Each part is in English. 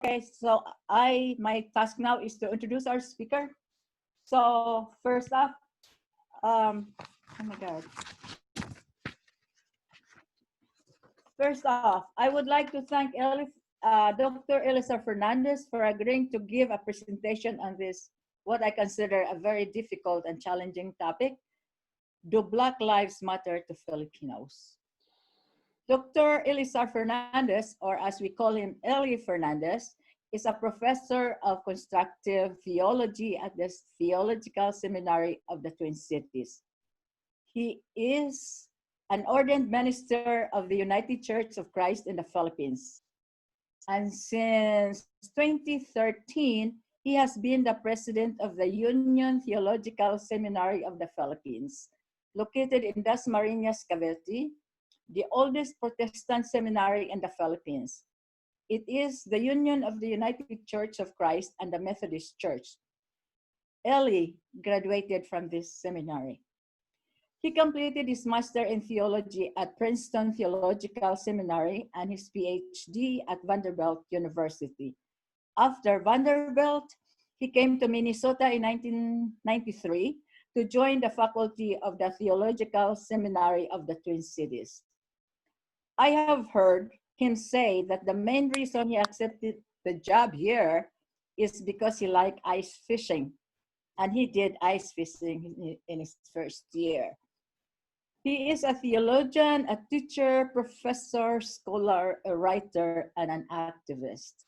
Okay, so my task now is to introduce our speaker. So first up, oh my God. First off, I would like to thank Dr. Elisa Fernandez for agreeing to give a presentation on this, what I consider a very difficult and challenging topic. Do Black Lives Matter to Filipinos? Dr. Elisa Fernandez, or as we call him, Eli Fernandez, is a professor of constructive theology at the Theological Seminary of the Twin Cities. He is an ordained minister of the United Church of Christ in the Philippines. And since 2013, he has been the president of the Union Theological Seminary of the Philippines, located in Dasmariñas, Cavite, the oldest Protestant seminary in the Philippines. It is the union of the United Church of Christ and the Methodist Church. Eli graduated from this seminary. He completed his Master in Theology at Princeton Theological Seminary and his PhD at Vanderbilt University. After Vanderbilt, he came to Minnesota in 1993 to join the faculty of the Theological Seminary of the Twin Cities. I have heard him say that the main reason he accepted the job here is because he liked ice fishing, and he did ice fishing in his first year. He is a theologian, a teacher, professor, scholar, a writer, and an activist.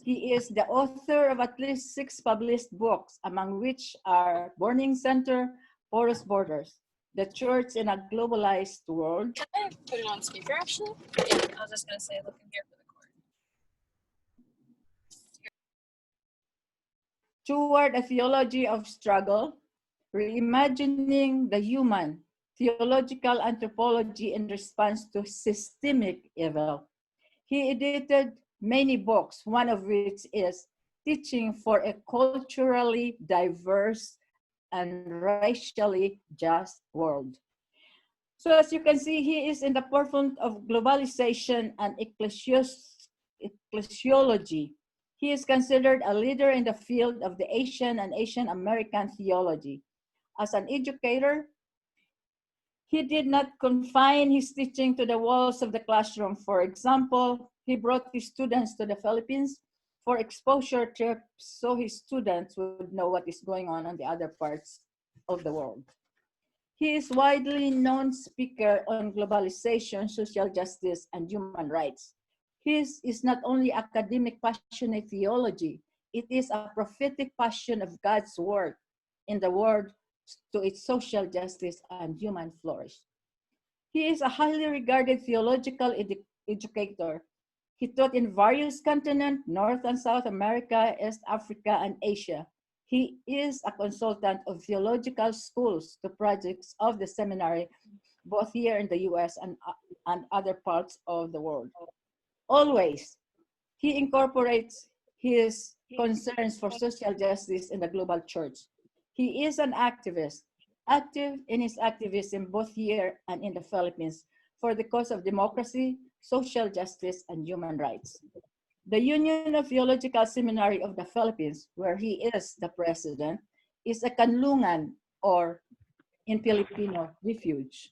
He is the author of at least 6 published books, among which are Burning Center, Porous Borders, The Church in a Globalized World. Can I put it on speaker, actually? Yeah, I was just going to say, look in here for the cord. Toward a Theology of Struggle, Reimagining the Human, Theological Anthropology in Response to Systemic Evil. He edited many books, one of which is Teaching for a Culturally Diverse and Racially Just World. So as you can see, he is in the forefront of globalization and ecclesiology. He is considered a leader in the field of the Asian and Asian American theology. As an educator, he did not confine his teaching to the walls of the classroom. For example, he brought his students to the Philippines for exposure trips so his students would know what is going on the other parts of the world. He is widely known speaker on globalization, social justice, and human rights. His is not only academic passionate theology, it is a prophetic passion of God's work in the world to its social justice and human flourish. He is a highly regarded theological educator. He taught in various continents, North and South America, East Africa, and Asia. He is a consultant of theological schools to projects of the seminary, both here in the US and other parts of the world. Always, he incorporates his concerns for social justice in the global church. He is an activist, active in his activism both here and in the Philippines for the cause of democracy, social justice, and human rights. The Union of Theological Seminary of the Philippines, where he is the president, is a kanlungan, or in Filipino, refuge,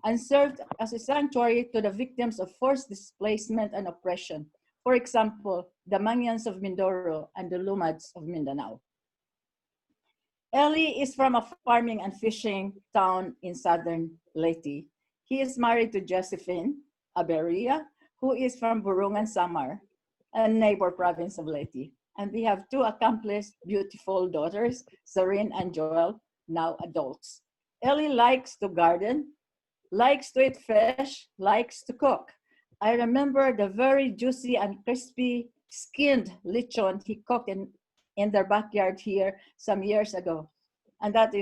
and served as a sanctuary to the victims of forced displacement and oppression. For example, the Mangyans of Mindoro and the Lumads of Mindanao. Eli is from a farming and fishing town in southern Leyte. He is married to Josephine Aberia, who is from Burungan, Samar, a neighbor province of Leyte. And we have 2 accomplished, beautiful daughters, Zareen and Joel, now adults. Eli likes to garden, likes to eat fish, likes to cook. I remember the very juicy and crispy skinned lechon he cooked in their backyard here some years ago. And that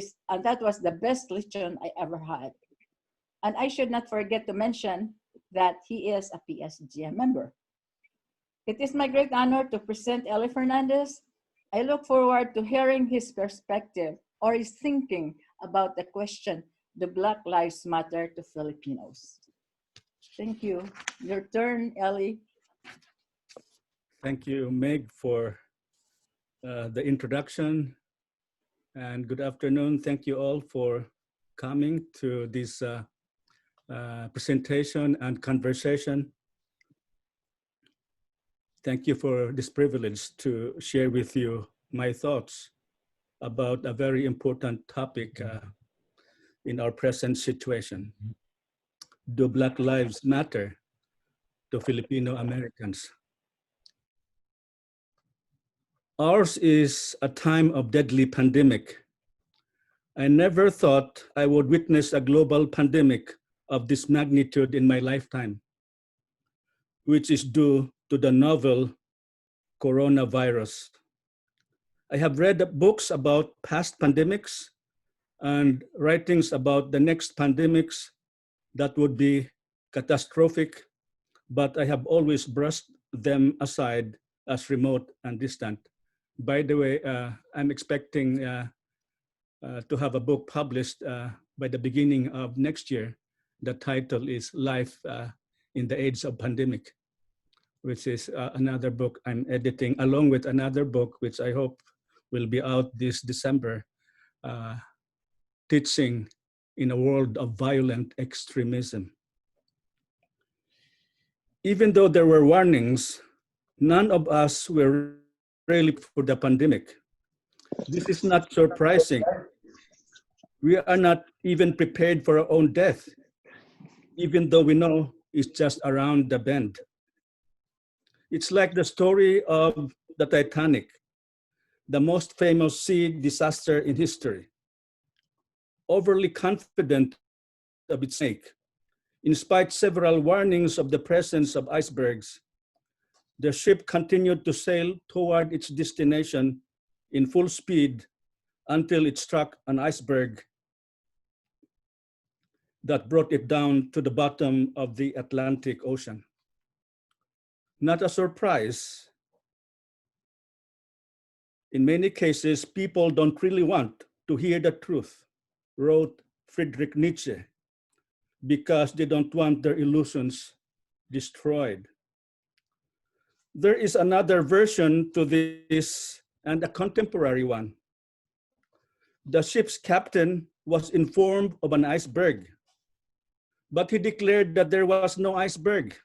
was the best lechon I ever had. And I should not forget to mention that he is a PSGM member. It is my great honor to present Eli Fernandez. I look forward to hearing his perspective or his thinking about the question, do Black Lives Matter to Filipinos? Thank you. Your turn, Eli. Thank you, Meg, for the introduction, and good afternoon. Thank you all for coming to this presentation and conversation. Thank you for this privilege to share with you my thoughts about a very important topic in our present situation. Do Black Lives Matter to Filipino Americans? Ours is a time of deadly pandemic. I never thought I would witness a global pandemic of this magnitude in my lifetime, which is due to the novel coronavirus. I have read books about past pandemics and writings about the next pandemics that would be catastrophic, but I have always brushed them aside as remote and distant. By the way, I'm expecting to have a book published by the beginning of next year. The title is Life in the Age of Pandemic, which is another book I'm editing along with another book, which I hope will be out this December, Teaching in a World of Violent Extremism. Even though there were warnings, none of us were really prepared for the pandemic. This is not surprising. We are not even prepared for our own death, even though we know it's just around the bend. It's like the story of the Titanic, the most famous sea disaster in history. Overly confident of its make, in spite several warnings of the presence of icebergs, the ship continued to sail toward its destination in full speed until it struck an iceberg that brought it down to the bottom of the Atlantic Ocean. Not a surprise. In many cases, people don't really want to hear the truth, wrote Friedrich Nietzsche, because they don't want their illusions destroyed. There is another version to this and a contemporary one. The ship's captain was informed of an iceberg, but he declared that there was no iceberg.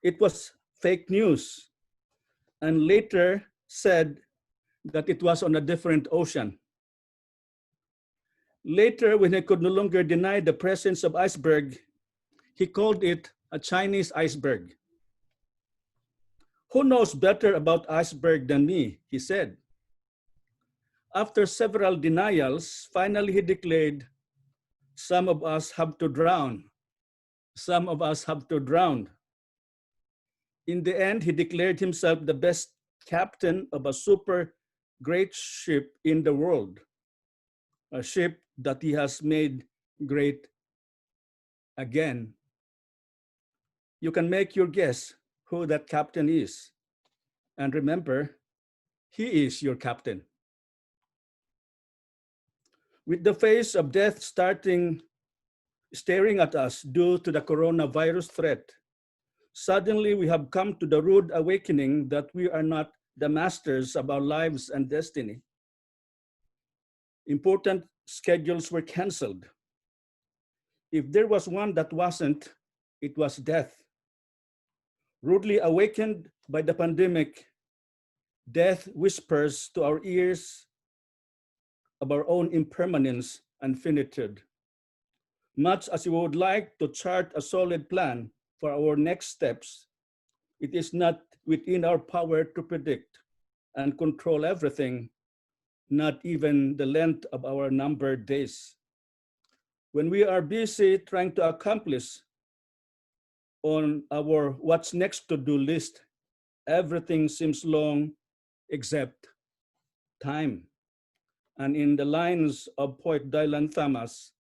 It was fake news, and later said that it was on a different ocean. Later, when he could no longer deny the presence of iceberg, he called it a Chinese iceberg. Who knows better about iceberg than me, he said. After several denials, finally he declared, some of us have to drown. Some of us have to drown. In the end, he declared himself the best captain of a super great ship in the world, a ship that he has made great again. You can make your guess who that captain is. And remember, he is your captain. With the face of death staring at us due to the coronavirus threat, suddenly we have come to the rude awakening that we are not the masters of our lives and destiny. Important schedules were canceled. If there was one that wasn't, it was death. Rudely awakened by the pandemic, death whispers to our ears of our own impermanence and finitude. Much as we would like to chart a solid plan for our next steps, it is not within our power to predict and control everything, not even the length of our numbered days. When we are busy trying to accomplish on our what's next to do list, everything seems long except time. And in the lines of poet Dylan Thomas,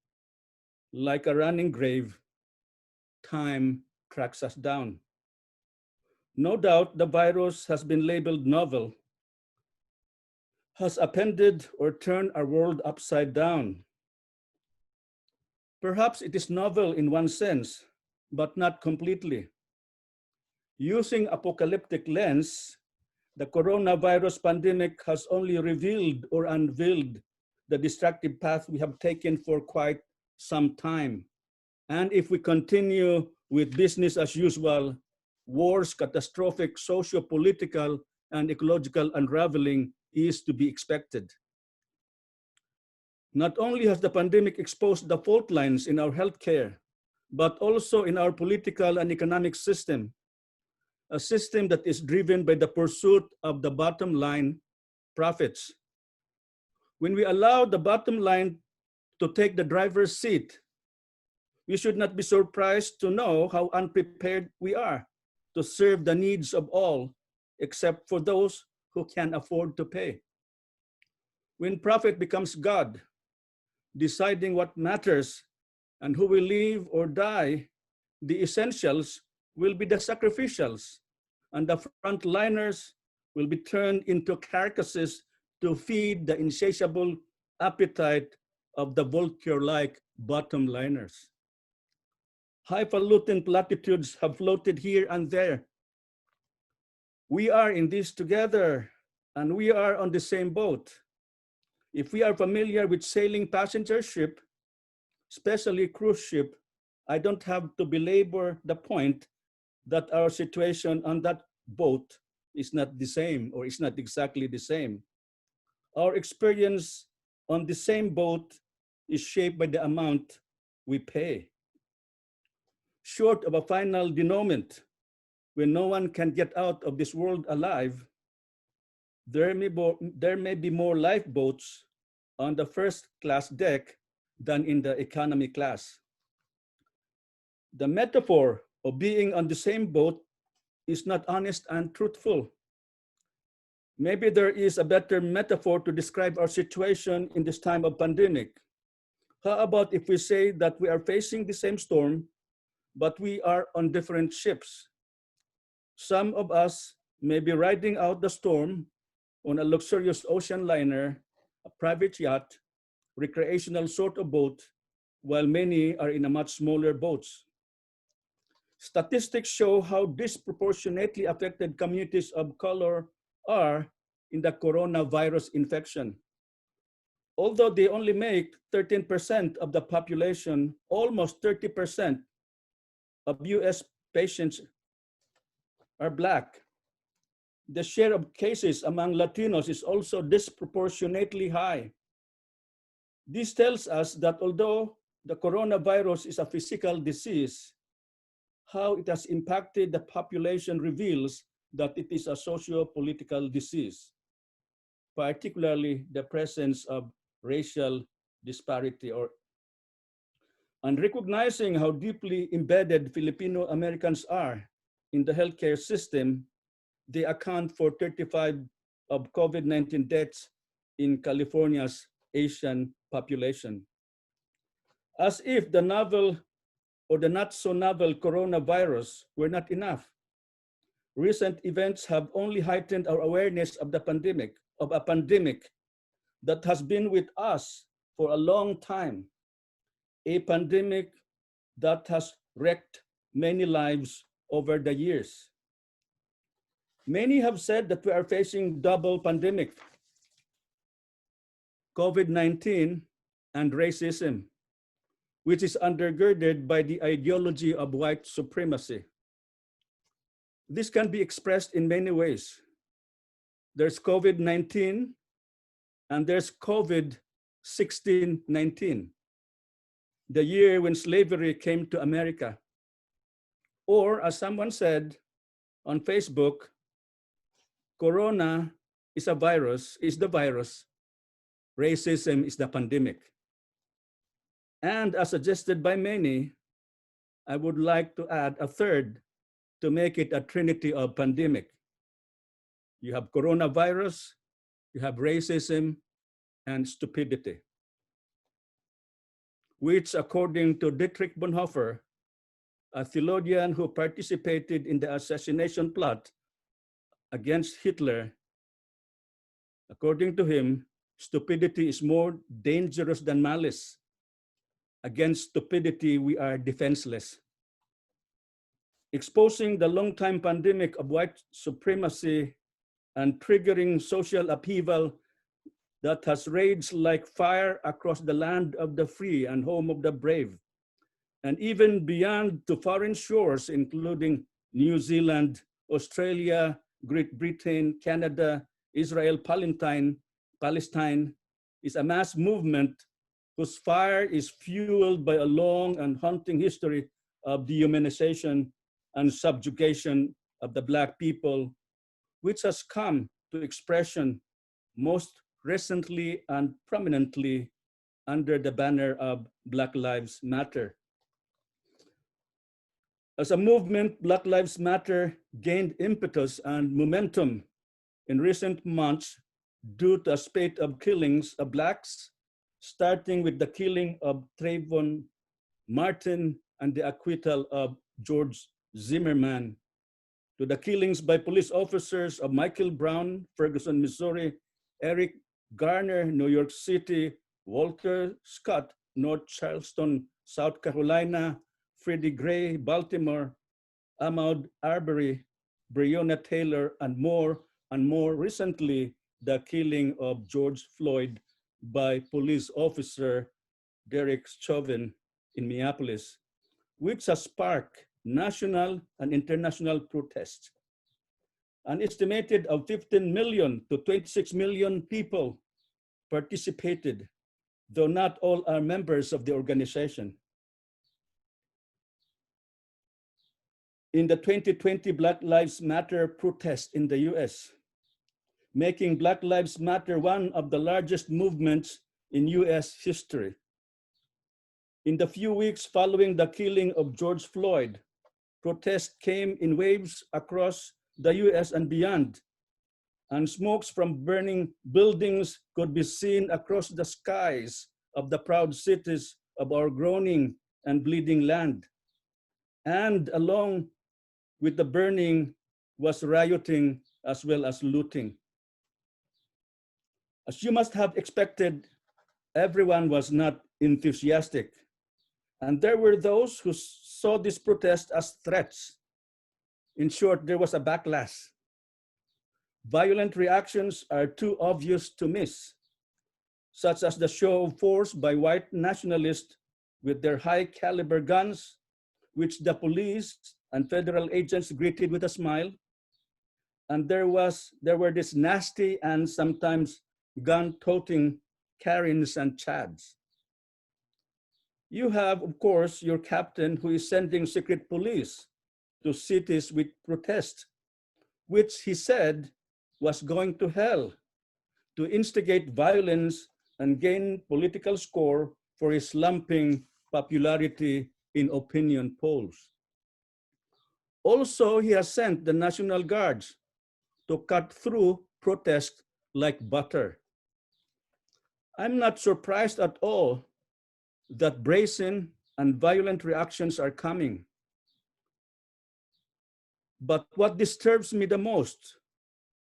like a running grave, time tracks us down. No doubt the virus has been labeled novel, has upended or turned our world upside down. Perhaps it is novel in one sense, but not completely. Using apocalyptic lens, the coronavirus pandemic has only revealed or unveiled the destructive path we have taken for quite some time. And if we continue with business as usual, wars, catastrophic socio-political and ecological unraveling is to be expected. Not only has the pandemic exposed the fault lines in our healthcare, but also in our political and economic system, a system that is driven by the pursuit of the bottom line profits. When we allow the bottom line to take the driver's seat, we should not be surprised to know how unprepared we are to serve the needs of all, except for those who can afford to pay. When profit becomes God, deciding what matters and who will live or die, the essentials will be the sacrificials, and the frontliners will be turned into carcasses to feed the insatiable appetite of the vulture-like bottom-liners. Highfalutin platitudes have floated here and there. We are in this together, and we are on the same boat. If we are familiar with sailing passenger ship, especially cruise ship, I don't have to belabor the point that our situation on that boat is not the same, or is not exactly the same. Our experience on the same boat is shaped by the amount we pay. Short of a final denouement, when no one can get out of this world alive, there may be more lifeboats on the first class deck than in the economy class. The metaphor of being on the same boat is not honest and truthful. Maybe there is a better metaphor to describe our situation in this time of pandemic. How about if we say that we are facing the same storm, but we are on different ships? Some of us may be riding out the storm on a luxurious ocean liner, a private yacht, recreational sort of boat, while many are in a much smaller boats. Statistics show how disproportionately affected communities of color are in the coronavirus infection. Although they only make 13% of the population, almost 30% of US patients are Black. The share of cases among Latinos is also disproportionately high. This tells us that although the coronavirus is a physical disease, how it has impacted the population reveals that it is a socio-political disease, particularly the presence of racial disparity. And recognizing how deeply embedded Filipino Americans are in the healthcare system, they account for 35 of COVID-19 deaths in California's Asian population. As if the novel or the not so novel coronavirus were not enough, recent events have only heightened our awareness of a pandemic that has been with us for a long time, a pandemic that has wrecked many lives over the years. Many have said that we are facing double pandemic, COVID-19 and racism, which is undergirded by the ideology of white supremacy. This can be expressed in many ways. There's COVID-19 and there's COVID-1619, the year when slavery came to America. Or as someone said on Facebook, Corona is the virus, racism is the pandemic. And as suggested by many, I would like to add a third to make it a trinity of pandemic. You have coronavirus, you have racism, and stupidity, which according to Dietrich Bonhoeffer, a theologian who participated in the assassination plot against Hitler, according to him, stupidity is more dangerous than malice. Against stupidity, we are defenseless. exposing the long-time pandemic of white supremacy and triggering social upheaval that has raged like fire across the land of the free and home of the brave, and even beyond to foreign shores, including New Zealand, Australia, Great Britain, Canada, Israel, Palestine, is a mass movement whose fire is fueled by a long and haunting history of dehumanization and subjugation of the Black people, which has come to expression most recently and prominently under the banner of Black Lives Matter. As a movement, Black Lives Matter gained impetus and momentum in recent months due to a spate of killings of Blacks, starting with the killing of Trayvon Martin and the acquittal of George Zimmerman, to the killings by police officers of Michael Brown, Ferguson, Missouri, Eric Garner, New York City, Walter Scott, North Charleston, South Carolina, Freddie Gray, Baltimore, Ahmaud Arbery, Breonna Taylor, and more recently, the killing of George Floyd by police officer Derek Chauvin in Minneapolis, which has sparked national and international protests. An estimated of 15 million to 26 million people participated, though not all are members of the organization. In the 2020 Black Lives Matter protest in the US, making Black Lives Matter one of the largest movements in US history. In the few weeks following the killing of George Floyd, protests came in waves across the US and beyond, and smokes from burning buildings could be seen across the skies of the proud cities of our groaning and bleeding land. And along with the burning was rioting as well as looting. As you must have expected, everyone was not enthusiastic. And there were those who saw this protest as threats. In short, there was a backlash. Violent reactions are too obvious to miss, such as the show of force by white nationalists with their high caliber guns, which the police and federal agents greeted with a smile. And there were these nasty and sometimes gun-toting Karens and Chads. You have, of course, your captain who is sending secret police to cities with protest, which he said was going to hell, to instigate violence and gain political score for his slumping popularity in opinion polls. Also, he has sent the National Guards to cut through protest like butter. I'm not surprised at all that brazen and violent reactions are coming. But what disturbs me the most,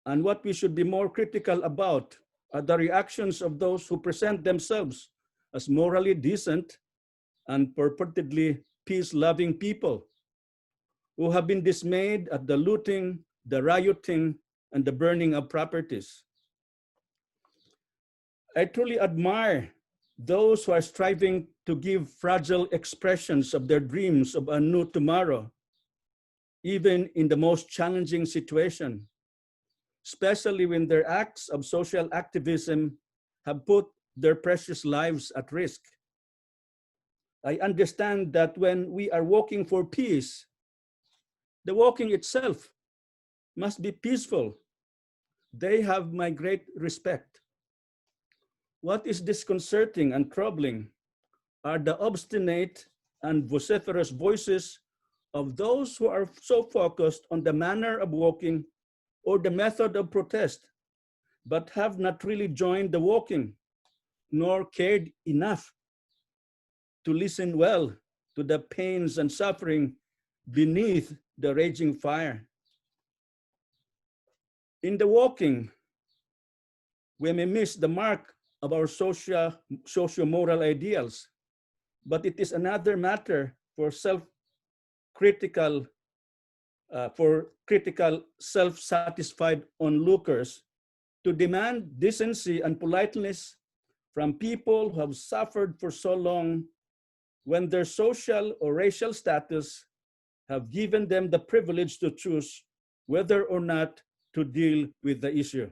and what we should be more critical about, are the reactions of those who present themselves as morally decent and purportedly peace-loving people, who have been dismayed at the looting, the rioting, and the burning of properties. I truly admire those who are striving to give fragile expressions of their dreams of a new tomorrow, even in the most challenging situation, especially when their acts of social activism have put their precious lives at risk. I understand that when we are walking for peace, the walking itself must be peaceful. They have my great respect. What is disconcerting and troubling are the obstinate and vociferous voices of those who are so focused on the manner of walking or the method of protest, but have not really joined the walking, nor cared enough to listen well to the pains and suffering beneath the raging fire. In the walking, we may miss the mark of our socio-moral ideals, but it is another matter for self-critical for critical, self-satisfied onlookers to demand decency and politeness from people who have suffered for so long when their social or racial status have given them the privilege to choose whether or not to deal with the issue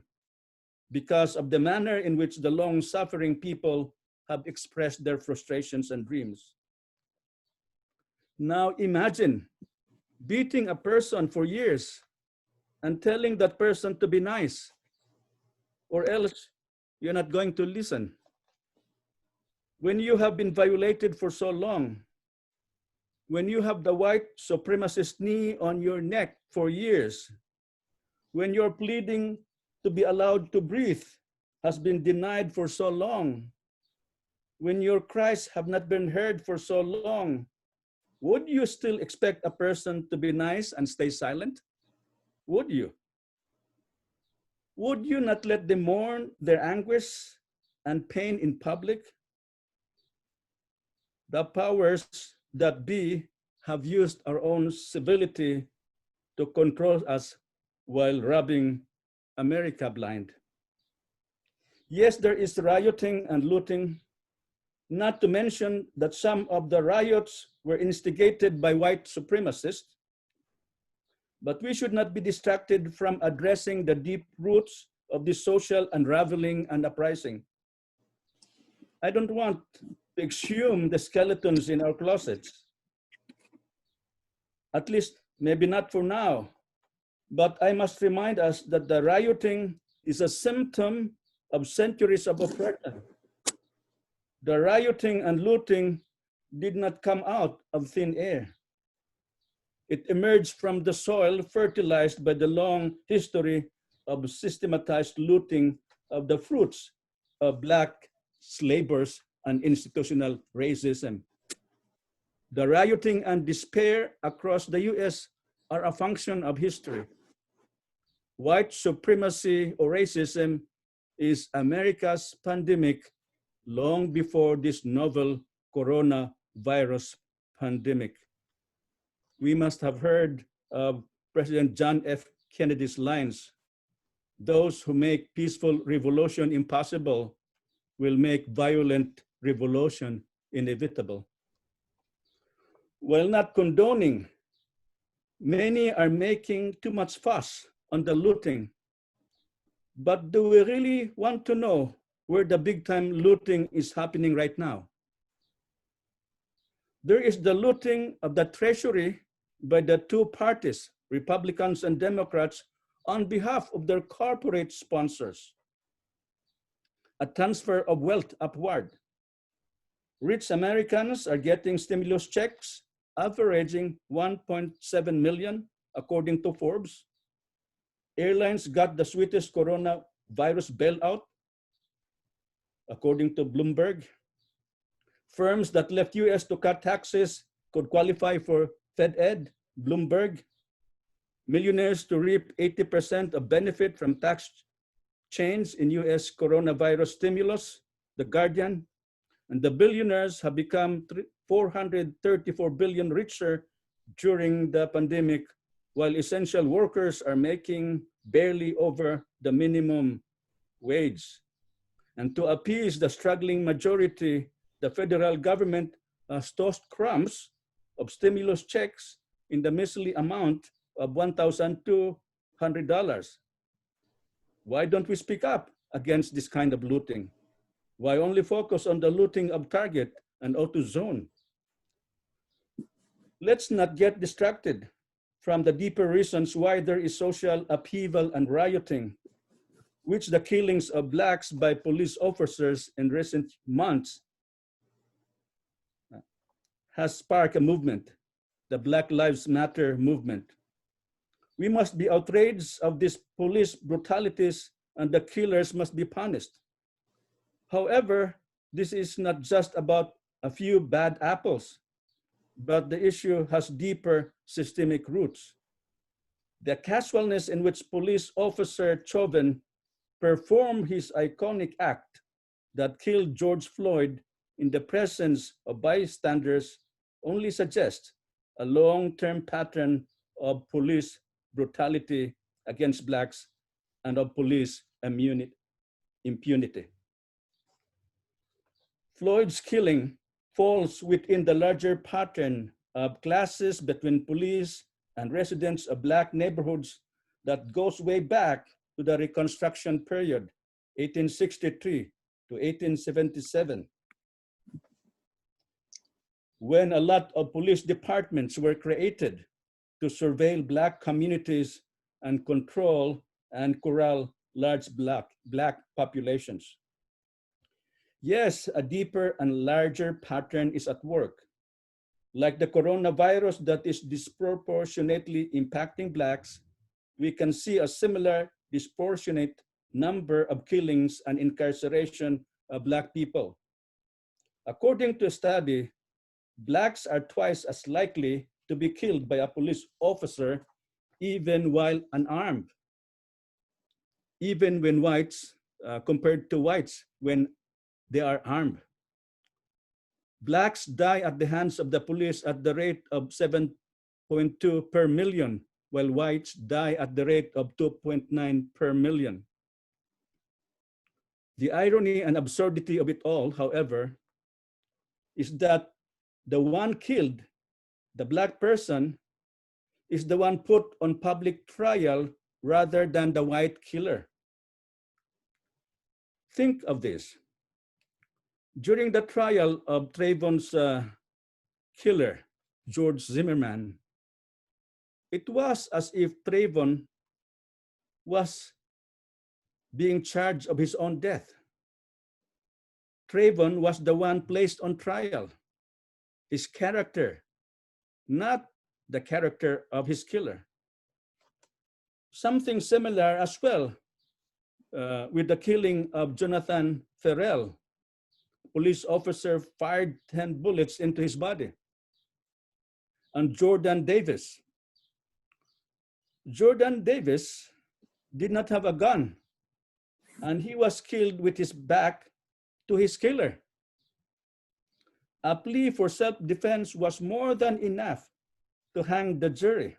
because of the manner in which the long-suffering people have expressed their frustrations and dreams. Now imagine beating a person for years and telling that person to be nice, or else you're not going to listen. When you have been violated for so long, when you have the white supremacist knee on your neck for years, when you're pleading to be allowed to breathe has been denied for so long, when your cries have not been heard for so long, would you still expect a person to be nice and stay silent? Would you? Would you not let them mourn their anguish and pain in public? The powers that be have used our own civility to control us while robbing America blind. Yes, there is rioting and looting, not to mention that some of the riots were instigated by white supremacists, but we should not be distracted from addressing the deep roots of this social unraveling and uprising. I don't want to exhume the skeletons in our closets, at least maybe not for now, but I must remind us that the rioting is a symptom of centuries of oppression. The rioting and looting did not come out of thin air. It emerged from the soil fertilized by the long history of systematized looting of the fruits of Black slavers and institutional racism. The rioting and despair across the US are a function of history. White supremacy or racism is America's pandemic long before this novel coronavirus pandemic. We must have heard of President John F. Kennedy's lines, "Those who make peaceful revolution impossible will make violent revolution inevitable." While not condoning, many are making too much fuss on the looting. But do we really want to know where the big time looting is happening right now? There is the looting of the treasury by the two parties, Republicans and Democrats, on behalf of their corporate sponsors. A transfer of wealth upward. Rich Americans are getting stimulus checks averaging 1.7 million, according to Forbes. Airlines got the sweetest coronavirus bailout, according to Bloomberg. Firms that left US to cut taxes could qualify for FedEd, Bloomberg. Millionaires to reap 80% of benefit from tax change in US coronavirus stimulus, The Guardian. And the billionaires have become 434 billion richer during the pandemic, while essential workers are making barely over the minimum wage. And to appease the struggling majority, the federal government has tossed crumbs of stimulus checks in the measly amount of $1,200. Why don't we speak up against this kind of looting? Why only focus on the looting of Target and AutoZone? Let's not get distracted from the deeper reasons why there is social upheaval and rioting, which the killings of Blacks by police officers in recent months has sparked a movement, the Black Lives Matter movement. We must be outraged of these police brutalities and the killers must be punished. However, this is not just about a few bad apples, but the issue has deeper systemic roots. The casualness in which police officer Chauvin performed his iconic act that killed George Floyd in the presence of bystanders only suggests a long-term pattern of police brutality against blacks and of police impunity. Floyd's killing falls within the larger pattern of clashes between police and residents of black neighborhoods that goes way back to the Reconstruction period, 1863 to 1877, when a lot of police departments were created to surveil black communities and control and corral large black populations. Yes, a deeper and larger pattern is at work. Like the coronavirus that is disproportionately impacting blacks, we can see a similar disproportionate number of killings and incarceration of black people. According to a study, blacks are twice as likely to be killed by a police officer even while unarmed, even when whites, compared to whites when they are armed. Blacks die at the hands of the police at the rate of 7.2 per million, while whites die at the rate of 2.9 per million. The irony and absurdity of it all, however, is that the one killed, the black person, is the one put on public trial rather than the white killer. Think of this. During the trial of Trayvon's killer, George Zimmerman, it was as if Trayvon was being charged of his own death. Trayvon was the one placed on trial, his character, not the character of his killer. Something similar as well with the killing of Jonathan Ferrell. Police officer fired 10 bullets into his body. And Jordan Davis. Jordan Davis did not have a gun, and he was killed with his back to his killer. A plea for self-defense was more than enough to hang the jury.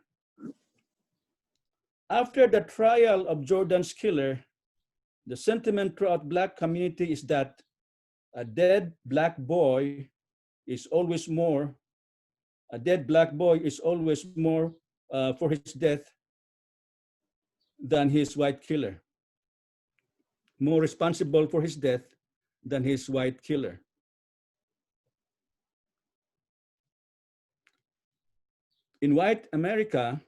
After the trial of Jordan's killer, the sentiment throughout black community is that a dead black boy is always more for his death than his white killer, more responsible for his death than his white killer. In white America,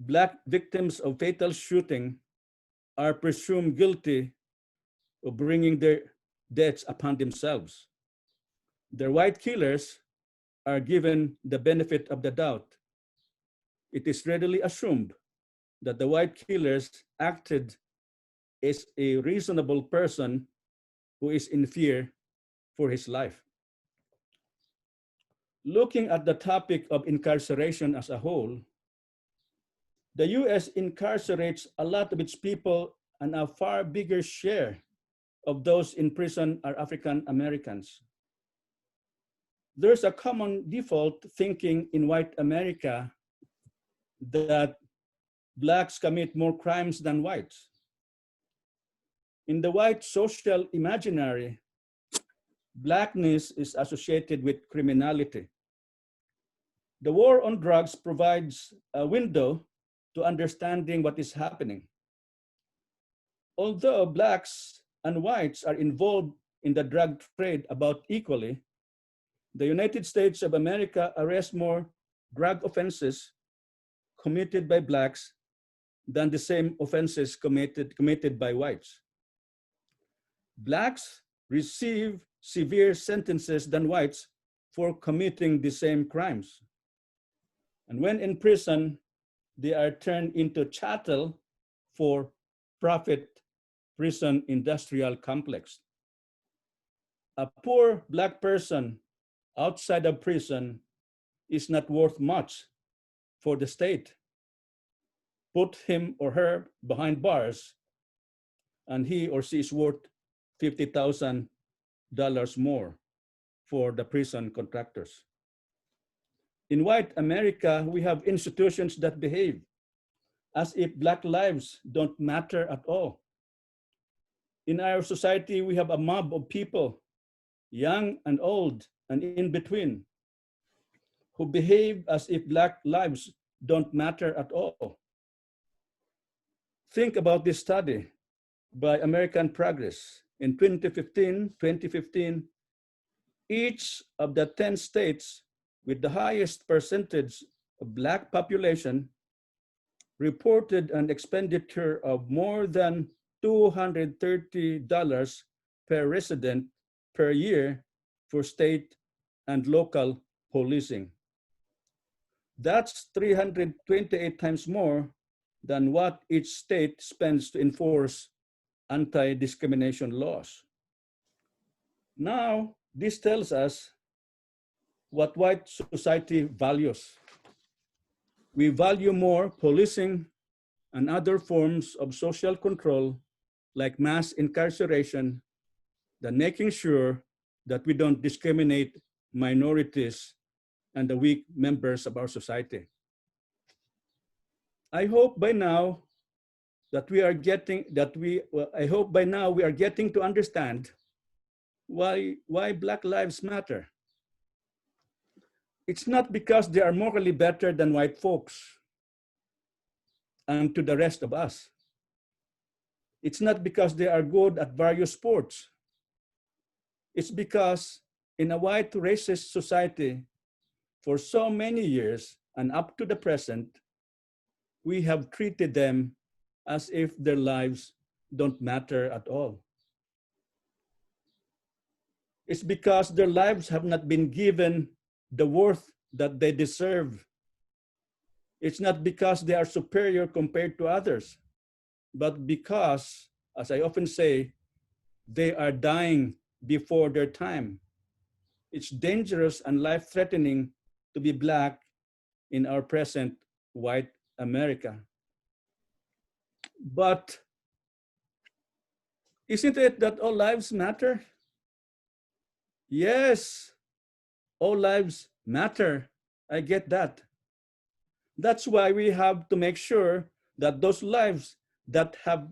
black victims of fatal shooting are presumed guilty of bringing their deaths upon themselves. Their white killers are given the benefit of the doubt. It is readily assumed that the white killers acted as a reasonable person who is in fear for his life. Looking at the topic of incarceration as a whole, the US incarcerates a lot of its people, and a far bigger share of those in prison are African Americans. There's a common default thinking in white America that blacks commit more crimes than whites. In the white social imaginary, blackness is associated with criminality. The war on drugs provides a window to understanding what is happening. Although blacks and whites are involved in the drug trade about equally, the United States of America arrests more drug offenses committed by blacks than the same offenses committed by whites. Blacks receive severe sentences than whites for committing the same crimes. And when in prison, they are turned into chattel for profit prison industrial complex. A poor black person outside of prison is not worth much for the state. Put him or her behind bars, and he or she is worth $50,000 more for the prison contractors. In white America, we have institutions that behave as if Black lives don't matter at all. In our society, we have a mob of people, young and old and in between, who behave as if Black lives don't matter at all. Think about this study by American Progress. In 2015, each of the 10 states with the highest percentage of Black population reported an expenditure of more than $230 per resident per year for state and local policing. That's 328 times more than what each state spends to enforce anti-discrimination laws. Now, this tells us what white society values. We value more policing and other forms of social control like mass incarceration than making sure that we don't discriminate minorities and the weak members of our society. I hope by now that we are getting to understand why Black lives matter. It's not because they are morally better than white folks and to the rest of us. It's not because they are good at various sports. It's because in a white racist society, for so many years and up to the present, we have treated them as if their lives don't matter at all. It's because their lives have not been given the worth that they deserve. It's not because they are superior compared to others, but because, as I often say, they are dying before their time. It's dangerous and life-threatening to be Black in our present white America. But isn't it that all lives matter? Yes, all lives matter. I get that. That's why we have to make sure that those lives that have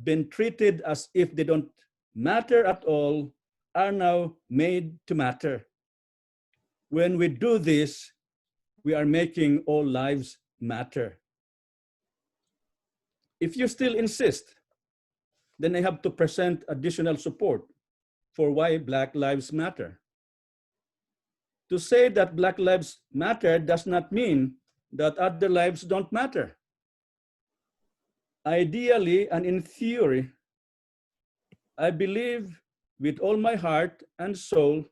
been treated as if they don't matter at all are now made to matter. When we do this, we are making all lives matter. If you still insist, then I have to present additional support for why Black lives matter. To say that Black lives matter does not mean that other lives don't matter. Ideally and in theory, I believe with all my heart and soul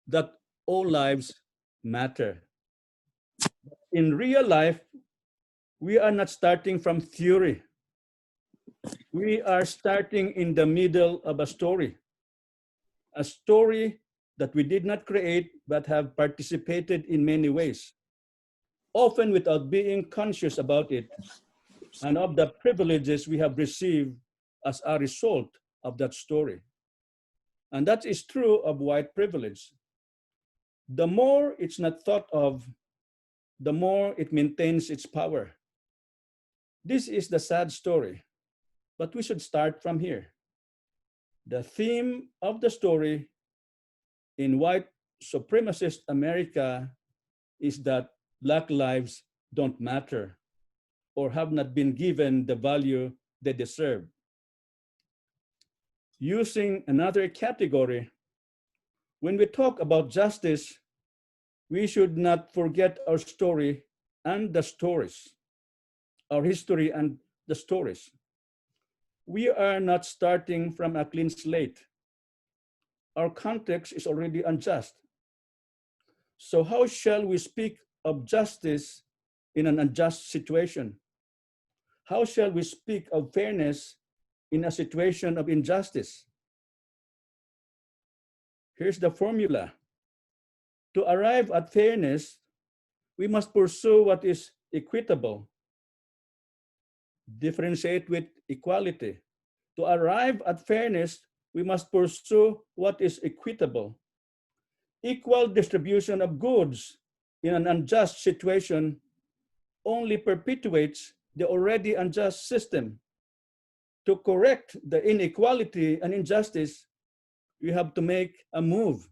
that all lives matter. In real life, we are not starting from theory. We are starting in the middle of a story that we did not create but have participated in many ways, often without being conscious about it and of the privileges we have received as a result of that story. And that is true of white privilege. The more it's not thought of, the more it maintains its power. This is the sad story, but we should start from here. The theme of the story in white supremacist America is that Black lives don't matter or have not been given the value they deserve. Using another category, when we talk about justice, we should not forget our story and the stories, our history and the stories. We are not starting from a clean slate. Our context is already unjust. So how shall we speak of justice in an unjust situation? How shall we speak of fairness in a situation of injustice? Here's the formula. To arrive at fairness, we must pursue what is equitable. Differentiate with equality. To arrive at fairness, we must pursue what is equitable. Equal distribution of goods in an unjust situation only perpetuates the already unjust system. To correct the inequality and injustice, we have to make a move.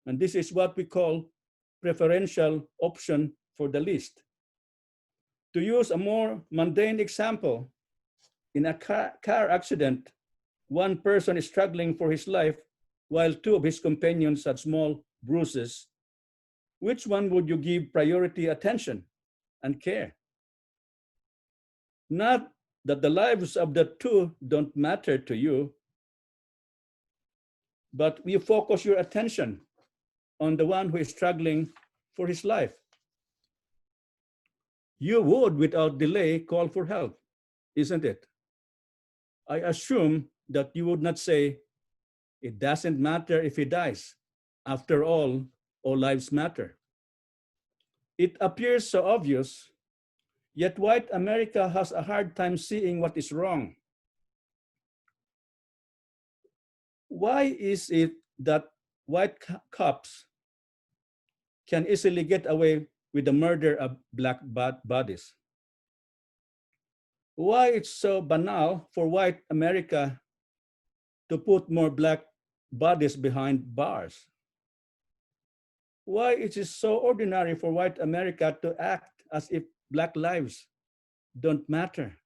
And this is what we call preferential option for the least. To use a more mundane example, in a car accident, one person is struggling for his life while two of his companions had small bruises. Which one would you give priority attention and care? Not that the lives of the two don't matter to you, but you focus your attention on the one who is struggling for his life. You would, without delay, call for help, isn't it? I assume that you would not say, it doesn't matter if he dies. After all lives matter. It appears so obvious, yet white America has a hard time seeing what is wrong. Why is it that white cops can easily get away with the murder of black bodies? Why it's so banal for white America to put more black bodies behind bars? Why it is so ordinary for white America to act as if black lives don't matter?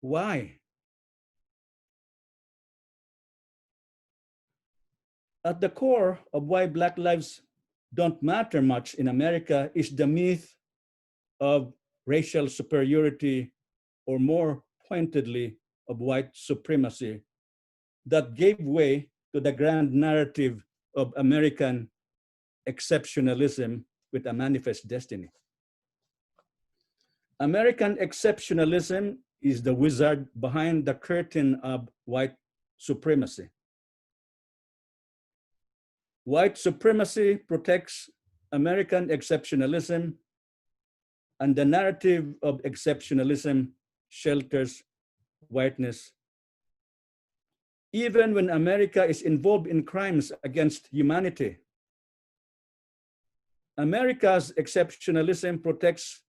Why? At the core of why black lives don't matter much in America is the myth of racial superiority, or more pointedly, of white supremacy, that gave way to the grand narrative of American exceptionalism with a manifest destiny. American exceptionalism is the wizard behind the curtain of white supremacy. White supremacy protects American exceptionalism, and the narrative of exceptionalism shelters whiteness. Even when America is involved in crimes against humanity, America's exceptionalism protects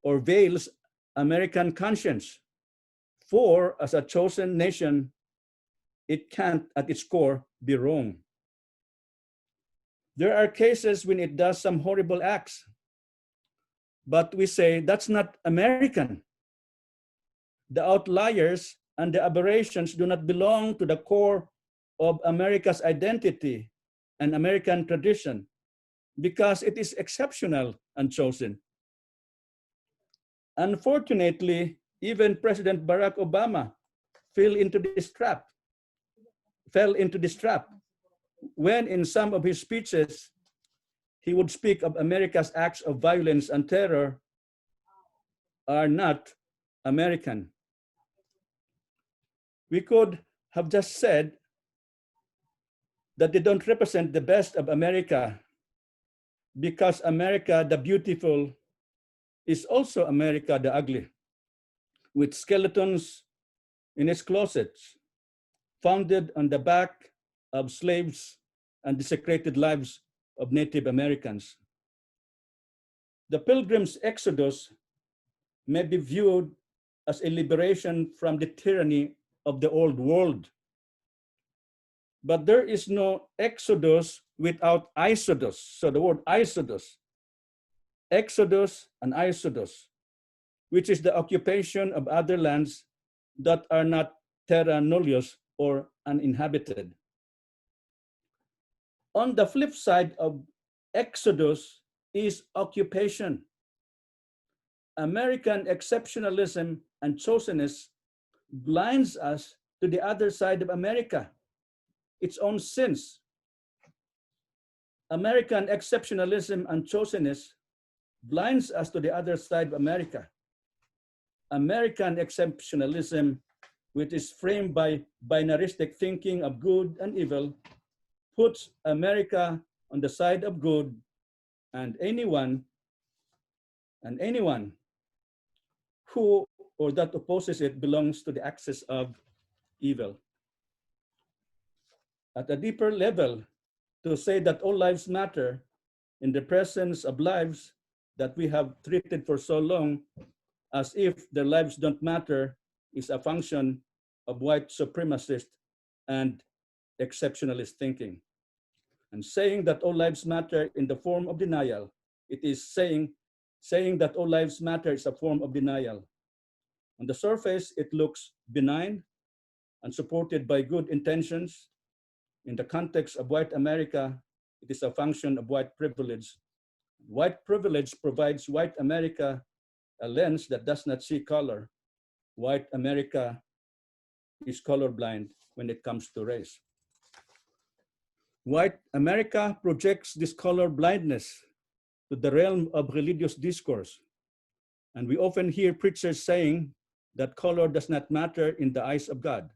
or veils American conscience. For as a chosen nation, it can't at its core be wrong. There are cases when it does some horrible acts, but we say that's not American. The outliers and the aberrations do not belong to the core of America's identity and American tradition because it is exceptional and chosen. Unfortunately, even President Barack Obama fell into this trap when in some of his speeches, he would speak of America's acts of violence and terror are not American. We could have just said that they don't represent the best of America because America the beautiful is also America the ugly, with skeletons in its closets, founded on the back of slaves and desecrated lives of Native Americans. The Pilgrim's Exodus may be viewed as a liberation from the tyranny of the old world. But there is no exodus without isodus. So the word isodus, exodus and isodus, which is the occupation of other lands that are not terra nullius or uninhabited. On the flip side of exodus is occupation. American exceptionalism and chosenness blinds us to the other side of America, its own sins. American exceptionalism and chosenness blinds us to the other side of America. American exceptionalism, which is framed by binaristic thinking of good and evil, puts America on the side of good, and anyone who or that opposes it belongs to the axis of evil. At a deeper level, to say that all lives matter in the presence of lives that we have treated for so long as if their lives don't matter is a function of white supremacist and exceptionalist thinking. And saying that all lives matter in the form of denial, it is saying that all lives matter is a form of denial. On the surface, it looks benign and supported by good intentions. In the context of white America, it is a function of white privilege. White privilege provides white America a lens that does not see color. White America is colorblind when it comes to race. White America projects this color blindness to the realm of religious discourse. And we often hear preachers saying that color does not matter in the eyes of God.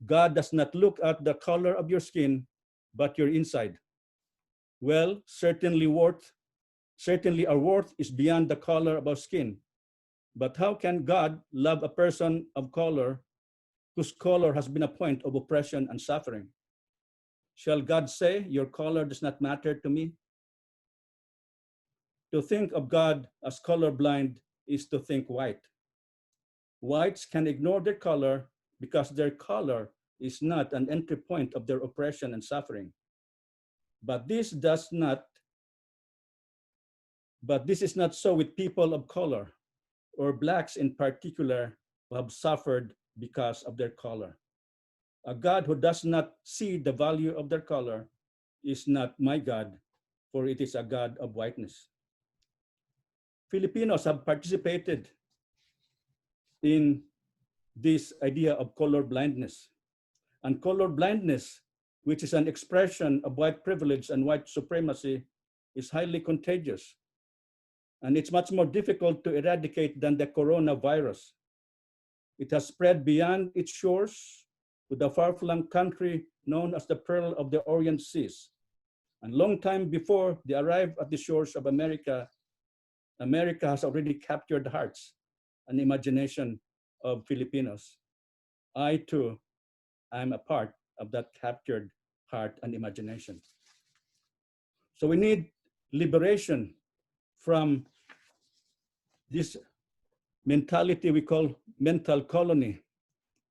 God does not look at the color of your skin, but your inside. Well, certainly our worth is beyond the color of our skin. But how can God love a person of color whose color has been a point of oppression and suffering? Shall God say, your color does not matter to me? To think of God as colorblind is to think white. Whites can ignore their color because their color is not an entry point of their oppression and suffering. But this is not so with people of color, or blacks in particular, who have suffered because of their color. A God who does not see the value of their color is not my God, for it is a God of whiteness. Filipinos have participated in this idea of color blindness. And color blindness, which is an expression of white privilege and white supremacy, is highly contagious. And it's much more difficult to eradicate than the coronavirus. It has spread beyond its shores to the far-flung country known as the Pearl of the Orient Seas. And long time before they arrive at the shores of America, America has already captured the hearts and imagination of Filipinos. I too am a part of that captured heart and imagination. So we need liberation from this mentality we call mental colony,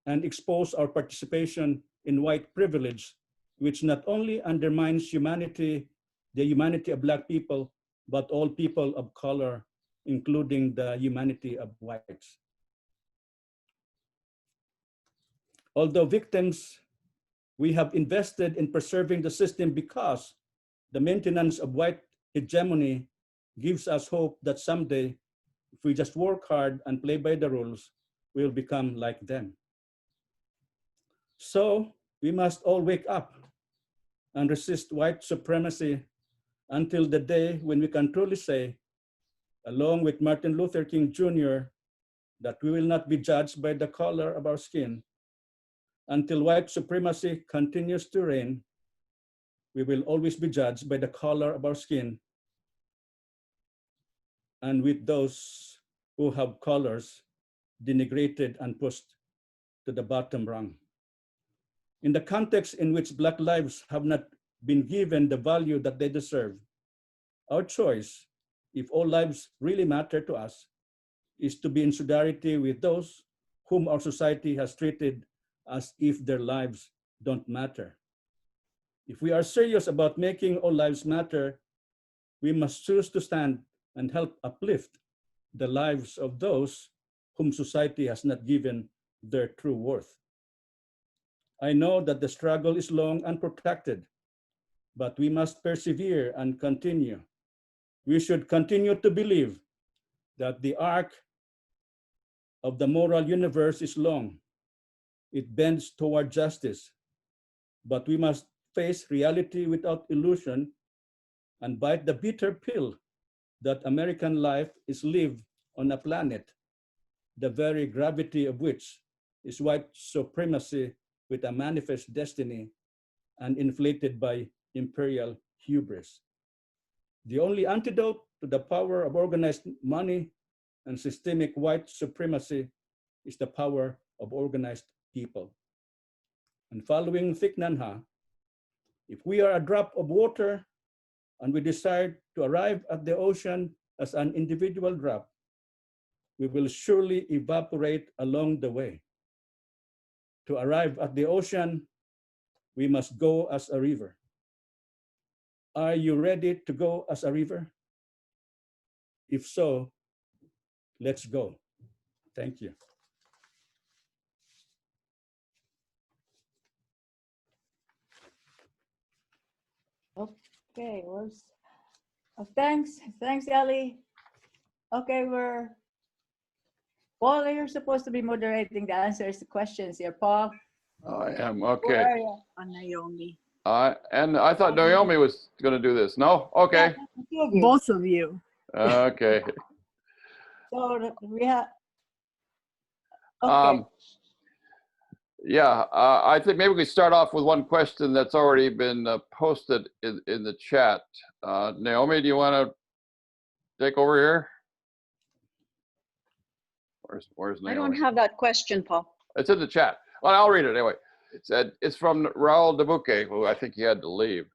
and expose our participation in white privilege, which not only undermines humanity, the humanity of Black people, but all people of color, including the humanity of whites. Although victims, we have invested in preserving the system because the maintenance of white hegemony gives us hope that someday, if we just work hard and play by the rules, we'll become like them. So we must all wake up and resist white supremacy until the day when we can truly say, along with Martin Luther King Jr., that we will not be judged by the color of our skin. Until white supremacy continues to reign, we will always be judged by the color of our skin, and with those who have colors denigrated and pushed to the bottom rung. In the context in which Black lives have not been given the value that they deserve, our choice, if all lives really matter to us, is to be in solidarity with those whom our society has treated as if their lives don't matter. If we are serious about making all lives matter, we must choose to stand and help uplift the lives of those whom society has not given their true worth. I know that the struggle is long and protracted, but we must persevere and continue. We should continue to believe that the arc of the moral universe is long. It bends toward justice, but we must face reality without illusion and bite the bitter pill that American life is lived on a planet, the very gravity of which is white supremacy with a manifest destiny and inflated by imperial hubris. The only antidote to the power of organized money and systemic white supremacy is the power of organized people. And following Thich Nhat Hanh, if we are a drop of water and we decide to arrive at the ocean as an individual drop, we will surely evaporate along the way. To arrive at the ocean, we must go as a river. Are you ready to go as a river? If so, let's go. Thank you. Okay, thanks, Ellie. Okay, Paul, you're supposed to be moderating the answers to questions here, Paul. I am, Where okay. are you? Naomi. And I thought Naomi was going to do this. No? Okay. Yeah, you. Both of you. Okay. So we have. Okay. Yeah, I think maybe we start off with one question that's already been posted in the chat. Naomi, do you want to take over here? Where's Naomi? I don't have that question, Paul. It's in the chat. Well, I'll read it anyway. It said, it's from Raul Debuque, who I think he had to leave.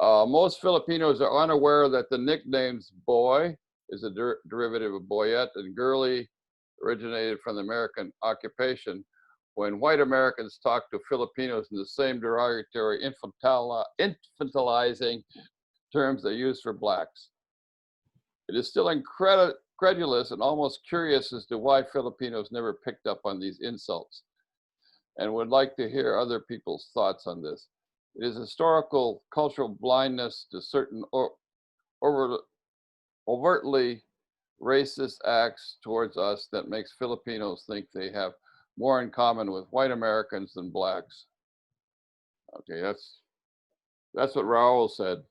Most Filipinos are unaware that the nicknames boy is a derivative of boyette and girly originated from the American occupation. When white Americans talk to Filipinos in the same derogatory infantilizing terms they use for blacks. It is still incredulous and almost curious as to why Filipinos never picked up on these insults, and would like to hear other people's thoughts on this. It is historical cultural blindness to certain overtly racist acts towards us that makes Filipinos think they have more in common with white Americans than blacks. Okay, that's what Raul said.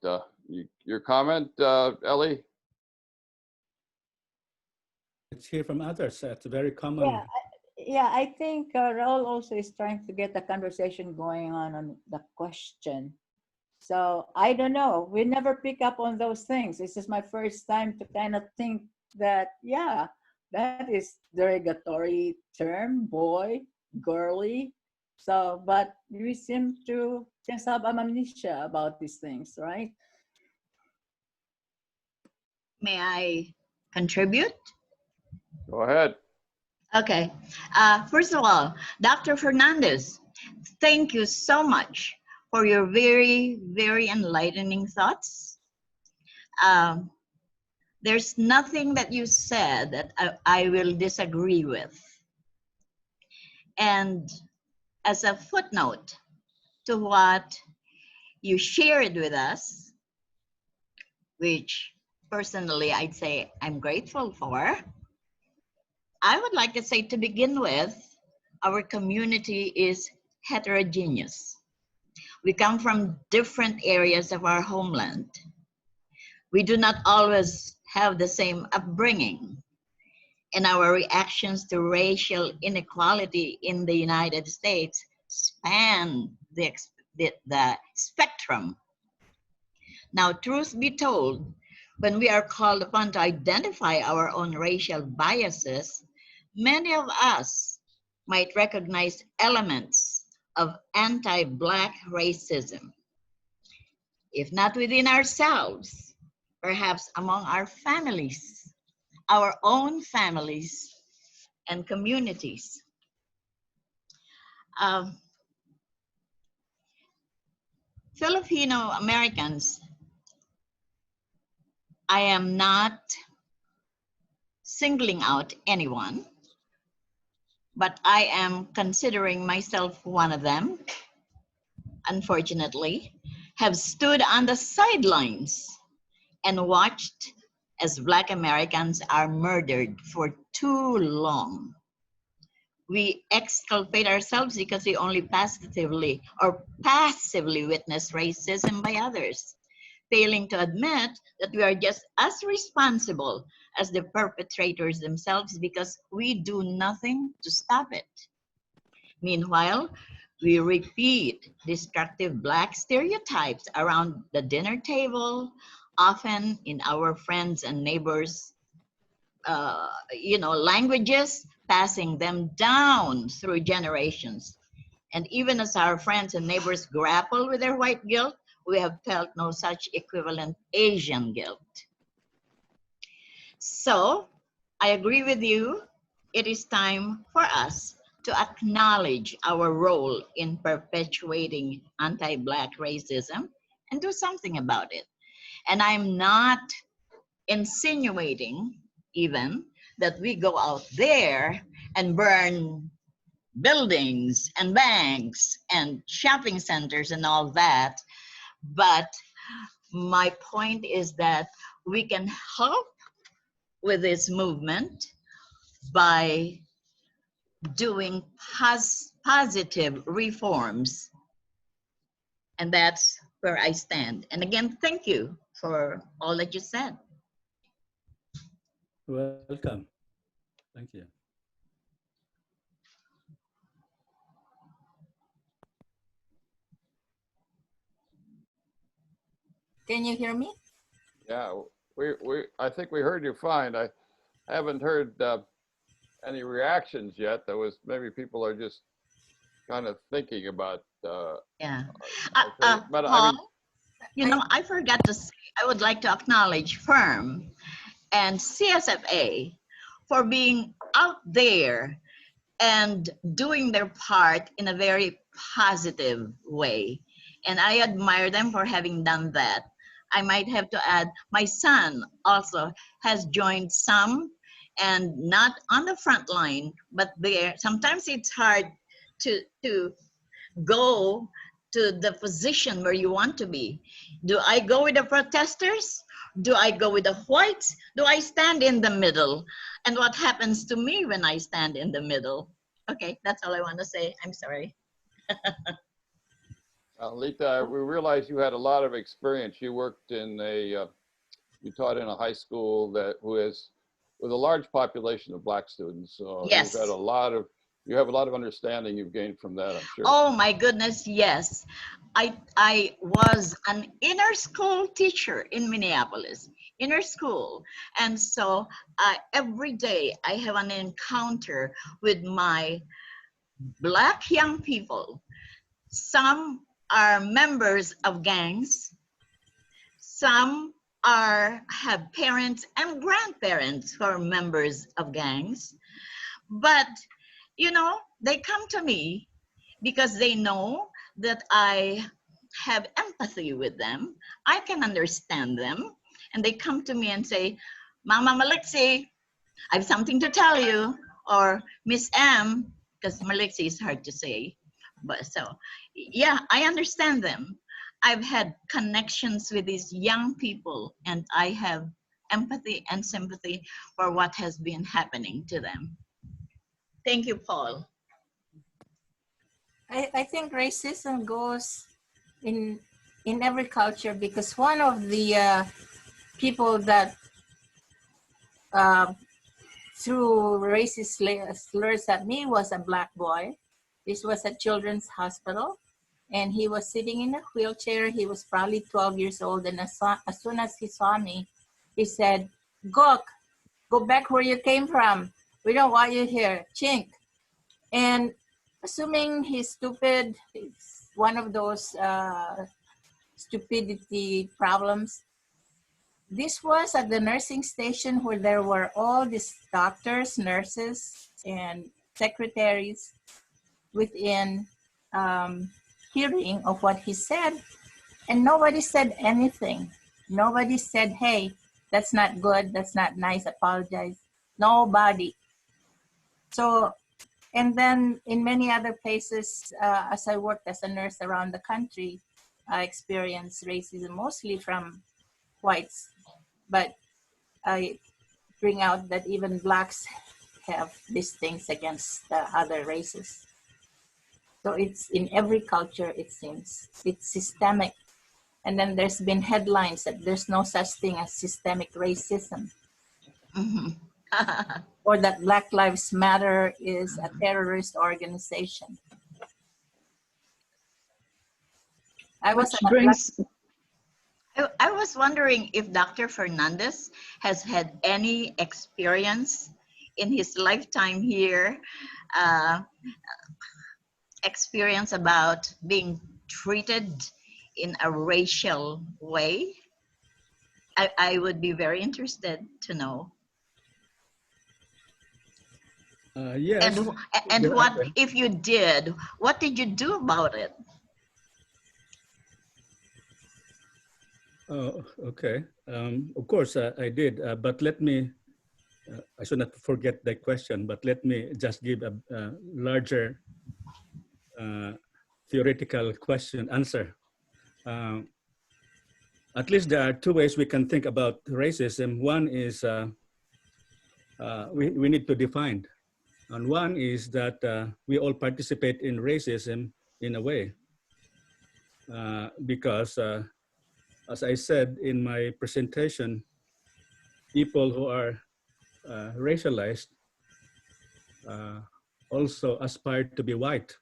Your comment, Ellie? Let's hear from others. It's a very common. Yeah, I think Raul also is trying to get the conversation going on the question. So I don't know. We never pick up on those things. This is my first time to kind of think that, yeah, that is derogatory term, boy, girly. So, but we seem to just have amnesia about these things, right? May I contribute? Go ahead. Okay. First of all, Dr. Fernandez, thank you so much for your very, very enlightening thoughts. There's nothing that you said that I will disagree with. And as a footnote to what you shared with us, which personally I'd say I'm grateful for, I would like to say, to begin with, our community is heterogeneous. We come from different areas of our homeland. We do not always have the same upbringing, and our reactions to racial inequality in the United States span the spectrum. Now, truth be told, when we are called upon to identify our own racial biases, many of us might recognize elements of anti-Black racism, if not within ourselves, perhaps among our families, our own families and communities. Filipino Americans, I am not singling out anyone, but I am considering myself one of them, unfortunately, have stood on the sidelines and watched as Black Americans are murdered for too long. We exculpate ourselves because we only passively witness racism by others, failing to admit that we are just as responsible as the perpetrators themselves because we do nothing to stop it. Meanwhile, we repeat destructive Black stereotypes around the dinner table, often in our friends and neighbors' languages, passing them down through generations. And even as our friends and neighbors grapple with their white guilt, we have felt no such equivalent Asian guilt. So I agree with you. It is time for us to acknowledge our role in perpetuating anti-Black racism and do something about it. And I'm not insinuating even that we go out there and burn buildings and banks and shopping centers and all that. But my point is that we can help with this movement by doing positive reforms. And that's where I stand. And again, thank you for all that you said. Welcome. Thank you. Can you hear me? Yeah, I think we heard you fine. I haven't heard any reactions yet. There was maybe people are just kind of thinking about. Yeah. But I Paul, mean, you know, I forgot to say, I would like to acknowledge FIRM and CSFA for being out there and doing their part in a very positive way. And I admire them for having done that. I might have to add, my son also has joined some, and not on the front line, but there. Sometimes it's hard to go to the position where you want to be. Do I go with the protesters? Do I go with the whites? Do I stand in the middle? And what happens to me when I stand in the middle? Okay, that's all I want to say. I'm sorry. Lita, we realized you had a lot of experience. You worked in you taught in a high school with a large population of Black students. So Yes. you have a lot of understanding you've gained from that, I'm sure. Oh my goodness, yes. I was an inner school teacher in Minneapolis, inner school. And so every day I have an encounter with my Black young people. Some are members of gangs. Some have parents and grandparents who are members of gangs. But, you know, they come to me because they know that I have empathy with them. I can understand them. And they come to me and say, Mama Maliksi, I have something to tell you. Or Miss M, because Maliksi is hard to say. But so, yeah, I understand them. I've had connections with these young people, and I have empathy and sympathy for what has been happening to them. Thank you, Paul. I think racism goes in every culture, because one of the people that threw racist slurs at me was a Black boy. This was at Children's Hospital, and he was sitting in a wheelchair. He was probably 12 years old, and as soon as he saw me, he said, "Gok, go back where you came from. We don't want you here, chink." And assuming he's stupid, it's one of those stupidity problems. This was at the nursing station where there were all these doctors, nurses, and secretaries within hearing of what he said, and nobody said anything. Nobody said, "Hey, that's not good, that's not nice, apologize." Nobody. So, and then in many other places, as I worked as a nurse around the country, I experienced racism mostly from whites, but I bring out that even Blacks have these things against other races. So it's in every culture, it seems. It's systemic. And then there's been headlines that there's no such thing as systemic racism. Mhm. Or that Black Lives Matter is a terrorist organization. I was I was wondering if Dr. Fernandez has had any experience in his lifetime here, experience about being treated in a racial way? I would be very interested to know. Yes. And Your what, Honor. if you did, what did you do about it? Oh, okay. Of course, I did, but let me, I should not forget the question, but let me just give a larger uh, theoretical question answer. At least there are two ways we can think about racism. One is we need to define. And one is that we all participate in racism in a way. Because as I said in my presentation, people who are racialized also aspire to be white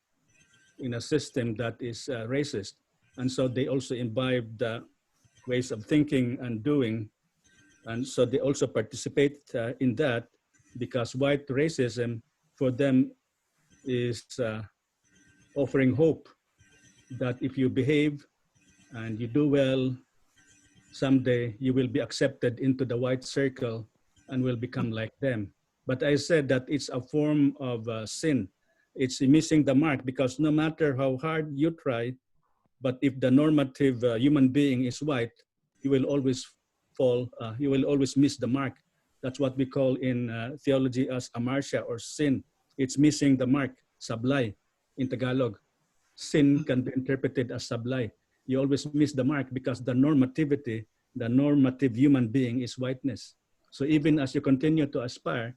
in a system that is racist. And so they also imbibe the ways of thinking and doing. And so they also participate in that, because white racism for them is offering hope that if you behave and you do well, someday you will be accepted into the white circle and will become like them. But I said that it's a form of sin. It's missing the mark, because no matter how hard you try, but if the normative human being is white, you will always fall, you will always miss the mark. That's what we call in theology as amartia, or sin. It's missing the mark, sablay in Tagalog. Sin can be interpreted as sablay. You always miss the mark because the normativity, the normative human being is whiteness. So even as you continue to aspire,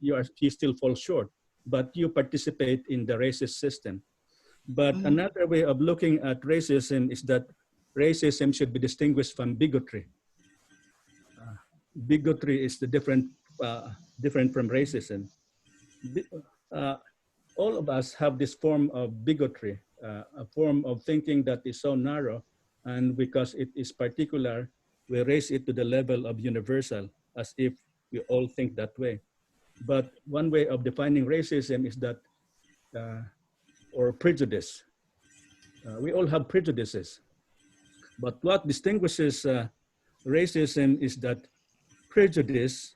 you still fall short, but you participate in the racist system. But another way of looking at racism is that racism should be distinguished from bigotry. Bigotry is the different from racism. Uh, all of us have this form of bigotry, a form of thinking that is so narrow, and because it is particular, we raise it to the level of universal, as if we all think that way. But one way of defining racism is that, or prejudice. We all have prejudices, but what distinguishes racism is that prejudice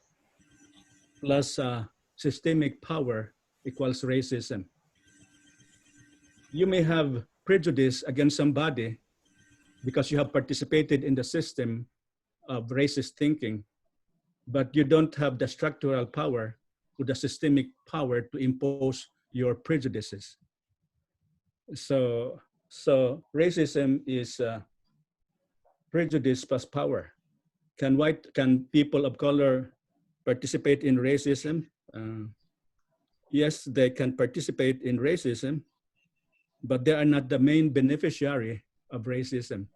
plus systemic power equals racism. You may have prejudice against somebody because you have participated in the system of racist thinking, but you don't have the structural power or the systemic power to impose your prejudices. So racism is prejudice plus power. Can people of color participate in racism? Yes, they can participate in racism, but they are not the main beneficiary of racism.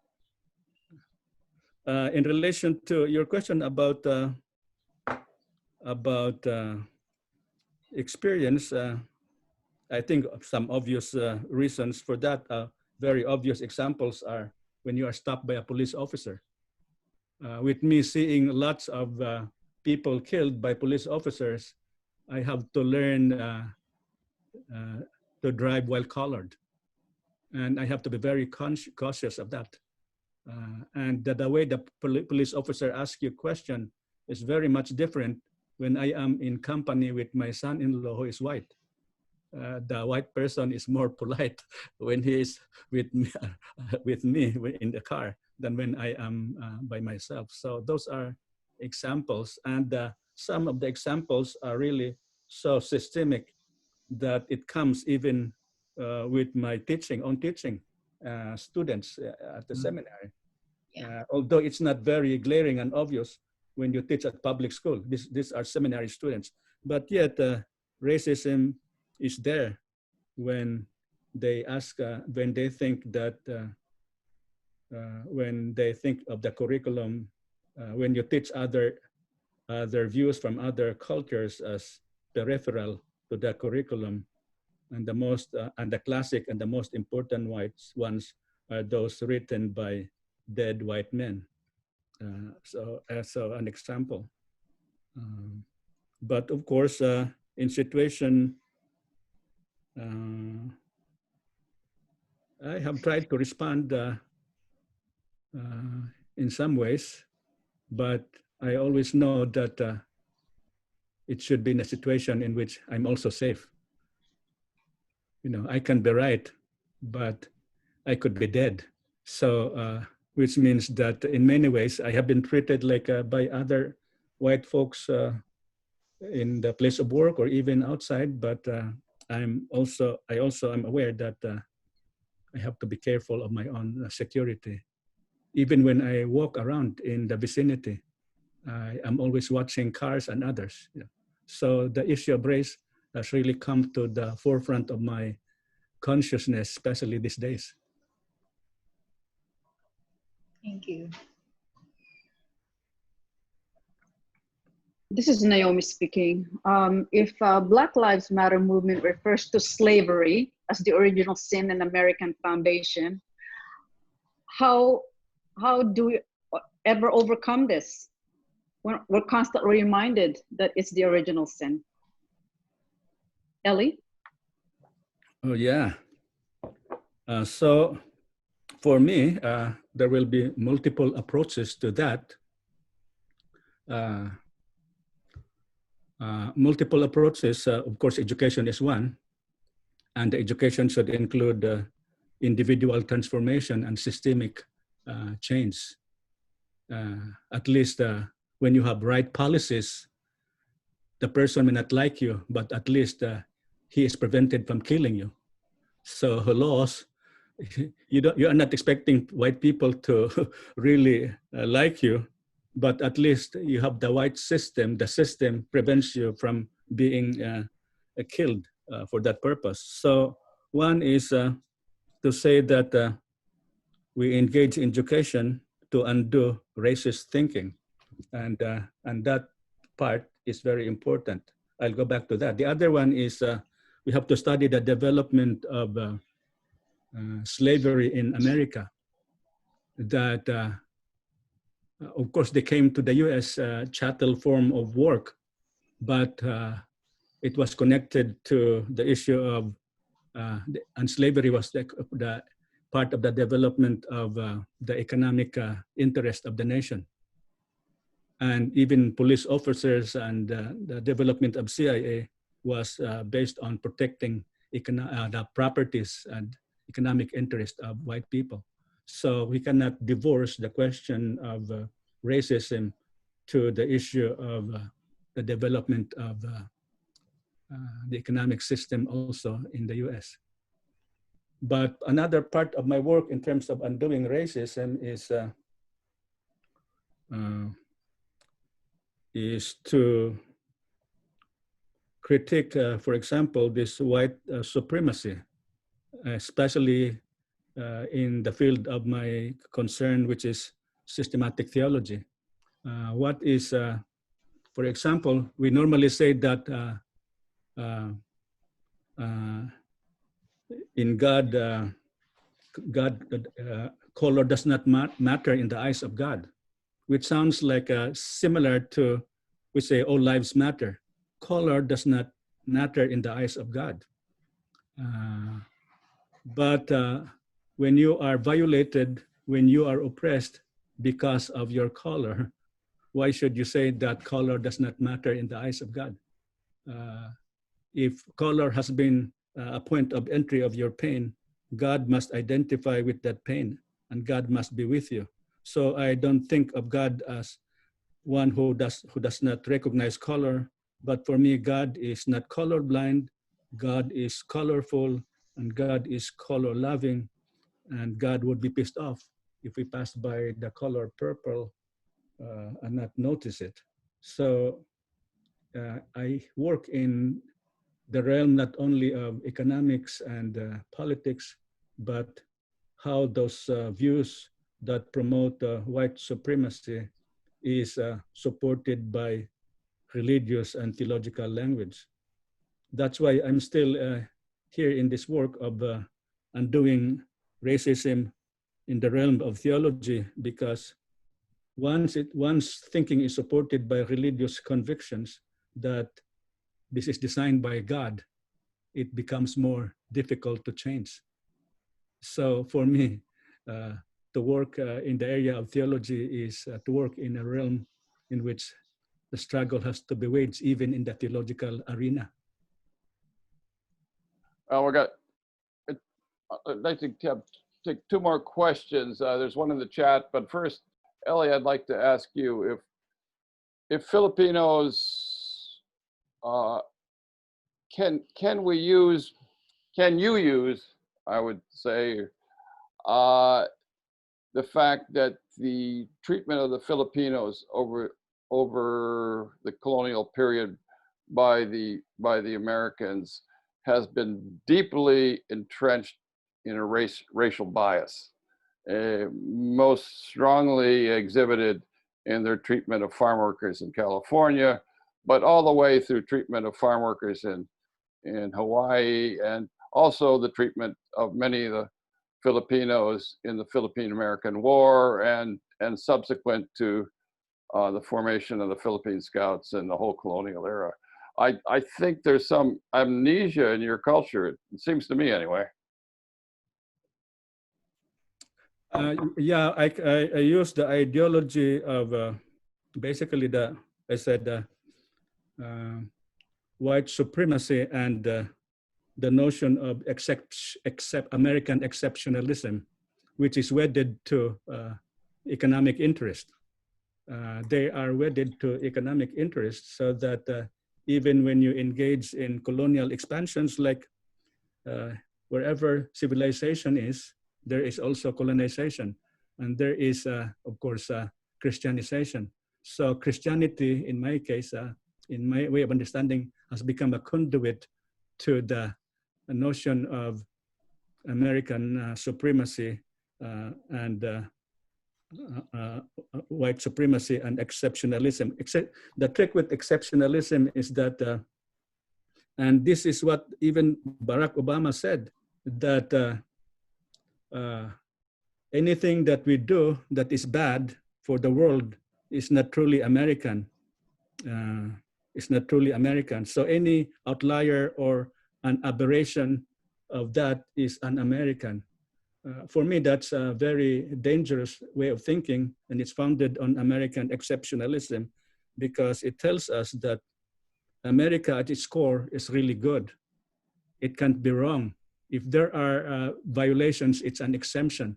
In relation to your question about experience, I think some obvious reasons for that, very obvious examples are when you are stopped by a police officer. With me seeing lots of people killed by police officers, I have to learn to drive while collared. And I have to be very cautious of that. And the way the police officer asks you a question is very much different when I am in company with my son-in-law who is white. The white person is more polite when he is with me in the car than when I am by myself. So those are examples, and some of the examples are really so systemic that it comes even with my teaching students at the seminary. Although it's not very glaring and obvious when you teach at public school. These are seminary students, but yet racism is there when they ask, when they think that, when they think of the curriculum, when you teach other views from other cultures as peripheral to the curriculum, and the most and the classic and the most important ones are those written by dead white men. So an example. But of course, in situation, I have tried to respond in some ways, but I always know that it should be in a situation in which I'm also safe. You know, I can be right, but I could be dead. So, which means that in many ways I have been treated like by other white folks in the place of work or even outside. But I also am aware that I have to be careful of my own security. Even when I walk around in the vicinity, I am always watching cars and others. You know. So the issue of race has really come to the forefront of my consciousness, especially these days. Thank you. This is Naomi speaking. If Black Lives Matter movement refers to slavery as the original sin in American foundation, how do we ever overcome this? We're constantly reminded that it's the original sin. Ellie? Oh yeah. So for me, there will be multiple approaches to that. Multiple approaches, of course, education is one, and the education should include individual transformation and systemic change. At least when you have right policies, the person may not like you, but at least he is prevented from killing you. So laws, you are not expecting white people to really like you, but at least you have the white system. The system prevents you from being killed for that purpose. So one is to say that we engage in education to undo racist thinking, and that part is very important. I'll go back to that. The other one is we have to study the development of slavery in America. That of course they came to the U.S. Chattel form of work, but it was connected to the issue of and slavery was the part of the development of the economic interest of the nation. And even police officers and the development of CIA was based on protecting the properties and economic interest of white people. So we cannot divorce the question of racism to the issue of the development of the economic system also in the US. But another part of my work in terms of undoing racism is to critique, for example, this white supremacy, especially in the field of my concern, which is systematic theology. What is, for example, we normally say that in God, color does not matter in the eyes of God, which sounds like similar to, we say, all lives matter. Color does not matter in the eyes of God. But when you are violated, when you are oppressed because of your color, why should you say that color does not matter in the eyes of God? If color has been a point of entry of your pain, God must identify with that pain and God must be with you. So I don't think of God as one who does not recognize color, but for me, God is not colorblind, God is colorful, and God is color loving, and God would be pissed off if we pass by the color purple and not notice it. So I work in the realm not only of economics and politics, but how those views that promote white supremacy is supported by religious and theological language. That's why I'm still here in this work of undoing racism in the realm of theology, because once thinking is supported by religious convictions that this is designed by God, it becomes more difficult to change. So for me, to to work in the area of theology is to work in a realm in which the struggle has to be waged even in the theological arena. We got, I'd like to take two more questions. There's one in the chat, but first, Ellie, I'd like to ask you if Filipinos can you use, I would say, the fact that the treatment of the Filipinos over the colonial period by the Americans has been deeply entrenched in a racial bias, most strongly exhibited in their treatment of farm workers in California, but all the way through treatment of farm workers in Hawaii, and also the treatment of many of the Filipinos in the Philippine-American War and subsequent to the formation of the Philippine Scouts and the whole colonial era. I think there's some amnesia in your culture, it seems to me anyway. Yeah, I use the ideology of basically white supremacy and the notion of American exceptionalism, which is wedded to economic interest. They are wedded to economic interest, so that even when you engage in colonial expansions, like wherever civilization is, there is also colonization, and there is, of course, Christianization. So Christianity, in my case, in my way of understanding, has become a conduit to the notion of American supremacy and white supremacy and exceptionalism. The trick with exceptionalism is that, and this is what even Barack Obama said, that anything that we do that is bad for the world is not truly American. It's not truly American. So any outlier or an aberration of that is un-American. For me, that's a very dangerous way of thinking, and it's founded on American exceptionalism, because it tells us that America at its core is really good. It can't be wrong. If there are violations, it's an exemption.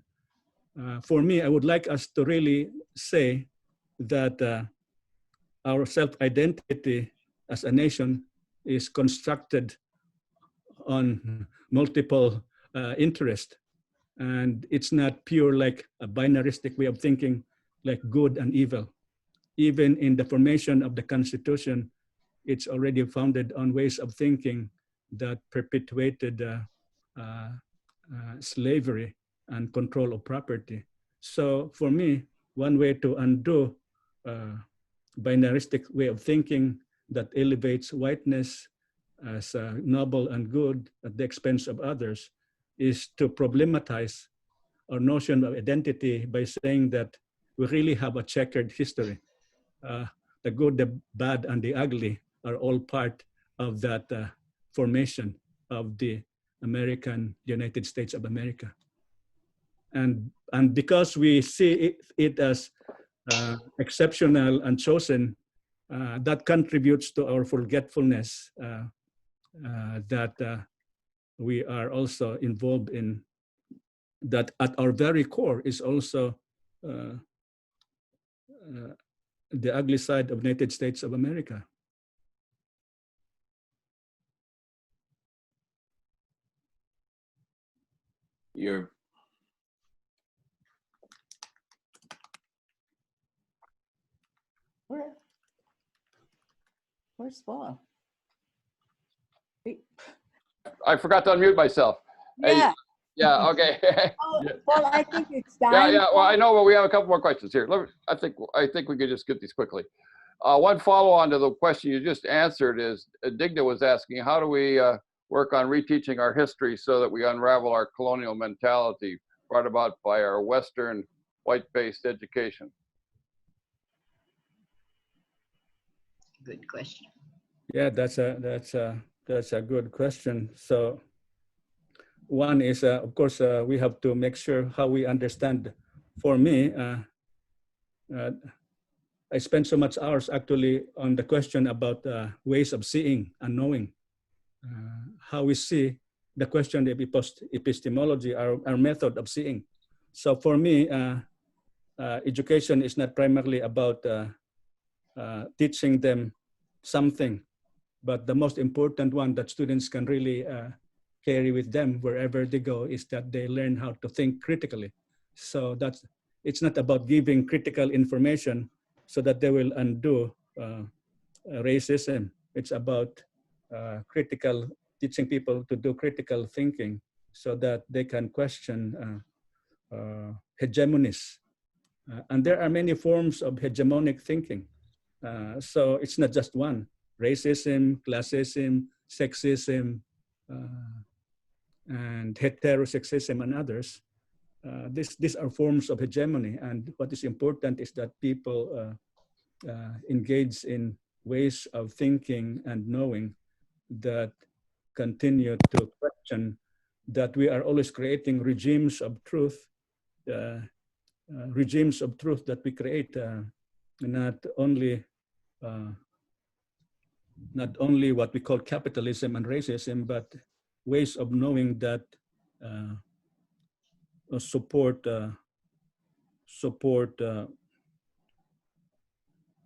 For me, I would like us to really say that our self-identity as a nation is constructed on multiple interests. And it's not pure like a binaristic way of thinking, like good and evil. Even in the formation of the Constitution, it's already founded on ways of thinking that perpetuated slavery and control of property. So for me, one way to undo binaristic way of thinking that elevates whiteness as noble and good at the expense of others is to problematize our notion of identity by saying that we really have a checkered history. The good, the bad, and the ugly are all part of that formation of the United States of America. And because we see it as exceptional and chosen, that contributes to our forgetfulness that we are also involved in, that at our very core is also the ugly side of United States of America. Where's Paul? I forgot to unmute myself. Yeah. Hey, yeah, okay. Oh, Paul, I think it's Yeah, time. yeah. Well, I know, but we have a couple more questions here. I think we could just get these quickly. One follow-on to the question you just answered is, Digna was asking, how do we work on reteaching our history so that we unravel our colonial mentality brought about by our Western white-based education? Good question. Yeah, that's a good question. So one is, of course, we have to make sure how we understand for me, I spent so much hours actually on the question about ways of seeing and knowing. How we see, the question of epistemology, our method of seeing. So for me, education is not primarily about teaching them something, but the most important one that students can really carry with them wherever they go is that they learn how to think critically. So it's not about giving critical information so that they will undo racism. It's about teaching people to do critical thinking so that they can question hegemonies. And there are many forms of hegemonic thinking. So it's not just one: racism, classism, sexism, and heterosexism, and others. These are forms of hegemony. And what is important is that people engage in ways of thinking and knowing that continue to question that we are always creating regimes of truth, that we create, not only what we call capitalism and racism, but ways of knowing that support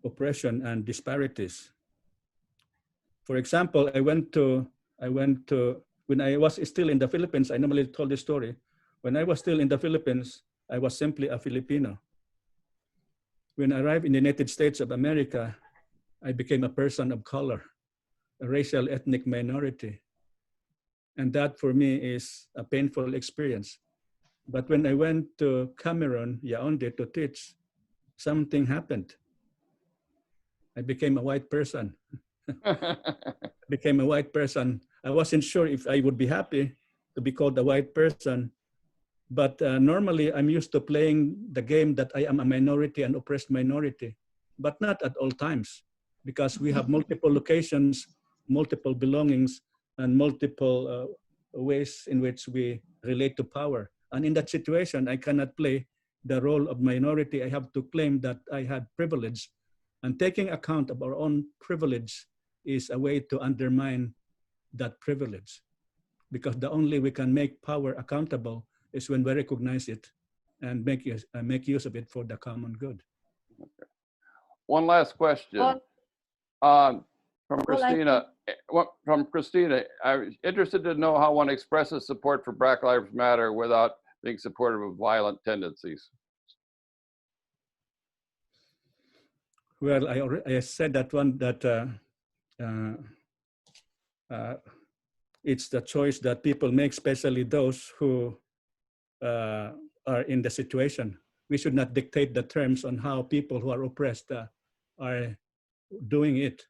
oppression and disparities. For example, I went to when I was still in the Philippines. I normally told this story. When I was still in the Philippines, I was simply a Filipino. When I arrived in the United States of America, I became a person of color, a racial ethnic minority. And that for me is a painful experience. But when I went to Cameroon, Yaoundé, to teach, something happened. I became a white person. Became a white person. I wasn't sure if I would be happy to be called a white person. But normally I'm used to playing the game that I am a minority, an oppressed minority, but not at all times, because we have multiple locations, multiple belongings, and multiple ways in which we relate to power. And in that situation, I cannot play the role of minority. I have to claim that I had privilege. And taking account of our own privilege is a way to undermine that privilege, because the only we can make power accountable is when we recognize it and make use of it for the common good. One last question from Christina. From Christina, I'm interested to know how one expresses support for Black Lives Matter without being supportive of violent tendencies. Well, I said that one, that it's the choice that people make, especially those who are in the situation. We should not dictate the terms on how people who are oppressed are doing it,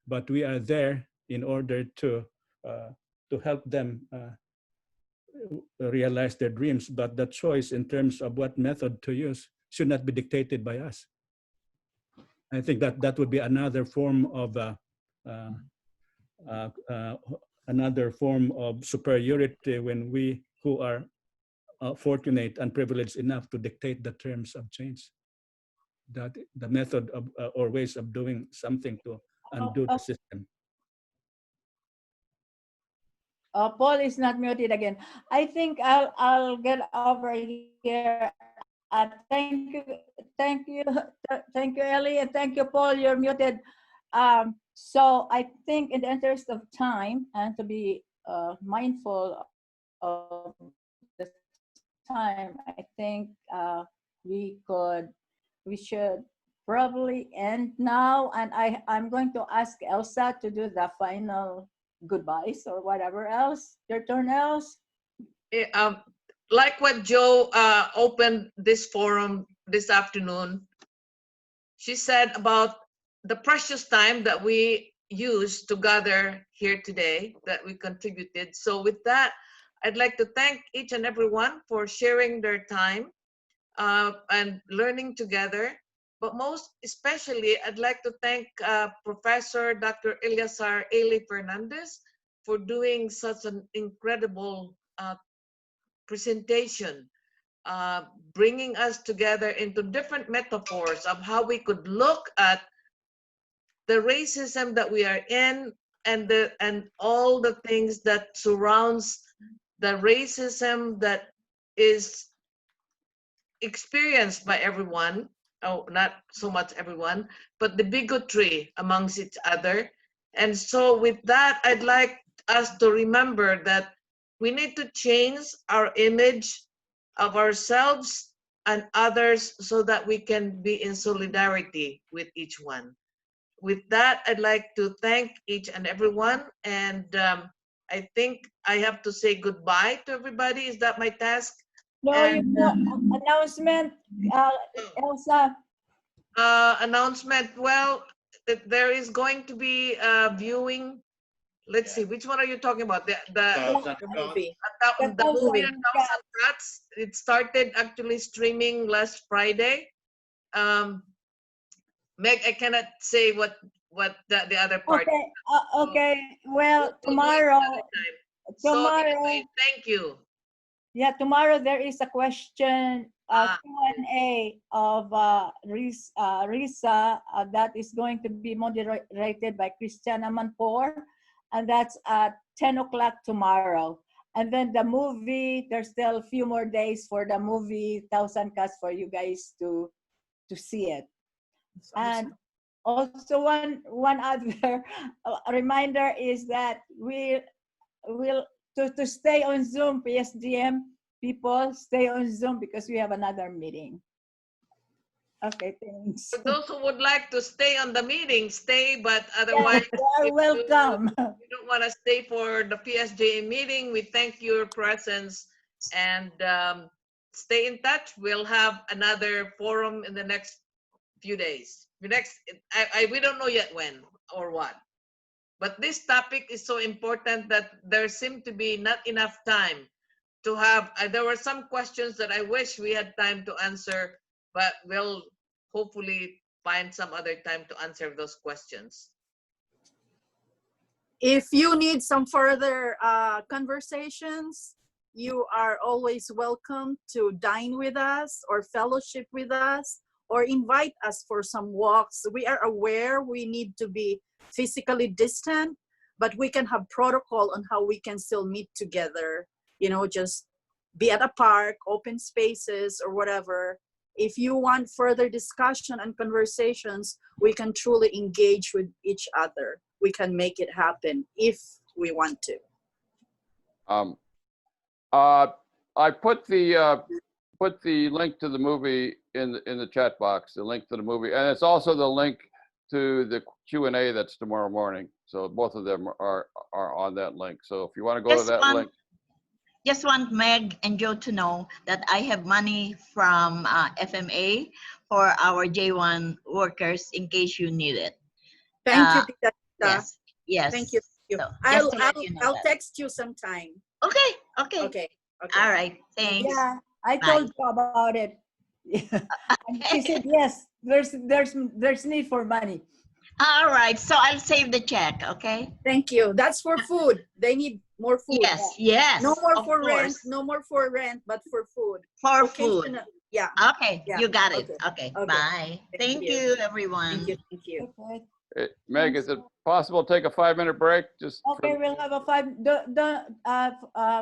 but we are there in order to help them realize their dreams. But the choice in terms of what method to use should not be dictated by us. I think that would be another form of superiority, when we who are fortunate and privileged enough to dictate the terms of change, that the method of or ways of doing something to undo the system. Paul is not muted again. I think I'll get over here. Thank you, Ellie, and thank you, Paul. You're muted. So I think, in the interest of time and to be mindful of the time, I think we should probably end now. And I'm going to ask Elsa to do the final goodbyes or whatever else. Your turn, Els. Like what Joe opened this forum this afternoon, she said about the precious time that we used to gather here today, that we contributed. So with that, I'd like to thank each and every one for sharing their time and learning together. But most especially, I'd like to thank Professor Dr. Eleazar Eli Fernandez for doing such an incredible presentation uh, bringing us together into different metaphors of how we could look at the racism that we are in, and all the things that surrounds the racism that is experienced by everyone. Oh, not so much everyone, but the bigotry amongst each other. And so with that, I'd like us to remember that we need to change our image of ourselves and others so that we can be in solidarity with each one. With that, I'd like to thank each and everyone. And I think I have to say goodbye to everybody. Is that my task? No, you And know, announcement, Elsa. announcement. Well, there is going to be a viewing. Let's see, which one are you talking about? The movie. The movie Thousand Cuts. It started actually streaming last Friday. Meg, I cannot say what the other part. Okay, okay. Well, We'll do it tomorrow, another time. So anyway, thank you. yeah, tomorrow there is a question, Ah. Q&A of Risa that is going to be moderated by Christiana Manpour, and that's at 10 o'clock tomorrow. And then the movie, there's still a few more days for the movie Thousand Cuts for you guys to see it. And also one other reminder is that we will to stay on Zoom, PSGM people, stay on Zoom because we have another meeting. Okay, thanks. For those who would like to stay on the meeting, stay, but otherwise, Yeah, you are welcome. you don't want to stay for the PSJA meeting, we thank your presence and stay in touch. We'll have another forum in the next few days. We don't know yet when or what. But this topic is so important that there seemed to be not enough time to have, there were some questions that I wish we had time to answer, but we'll hopefully find some other time to answer those questions. If you need some further conversations, you are always welcome to dine with us or fellowship with us or invite us for some walks. We are aware we need to be physically distant, but we can have protocol on how we can still meet together, you know, just be at a park, open spaces or whatever. If you want further discussion and conversations, we can truly engage with each other. We can make it happen if we want to. I put the link to the movie in the chat box, the link to the movie, and it's also the link to the Q&A that's tomorrow morning. So both of them are on that link. So if you want to go to that link. Just want Meg and Joe to know that I have money from FMA for our J1 workers in case you need it. Thank you, Tita. Yes, yes. Thank you. So, I'll text you sometime. Okay. Okay. All right, thanks. Yeah, I Bye. told you about it. And she said yes. There's need for money. All right, so I'll save the check, okay? Thank you. That's for food. They need more food. Yes. No more of for rent. course. No more for rent, but for food. For Occasional- food. Yeah. Okay, Yeah, you got it. okay, Okay, bye. Thank you. you, everyone. Thank you. Okay. Meg, is it possible to take a 5-minute break? Just Okay, we'll have a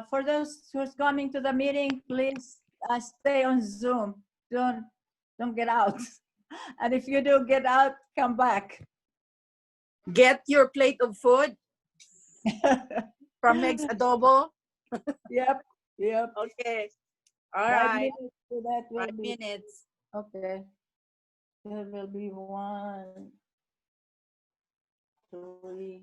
for those who's coming to the meeting, please stay on Zoom. Don't get out. And if you do get out, come back. Get your plate of food from Meg's Adobo. Yep. Okay. All 5 right. minutes so that will 5 be minutes. okay. There will be 1, 3,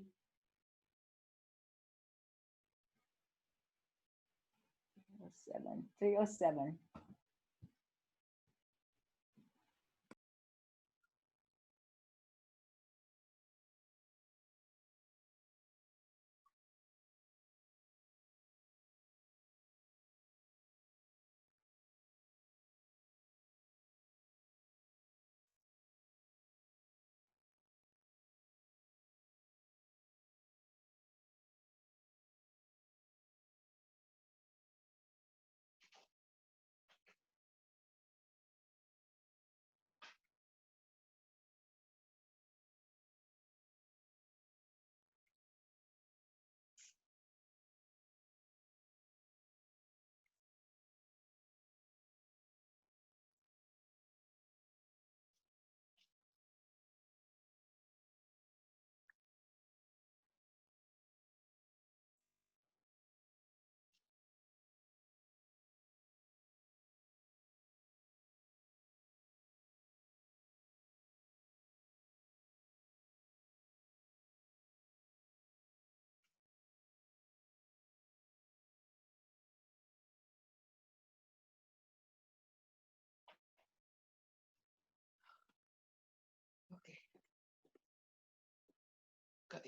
7, 307.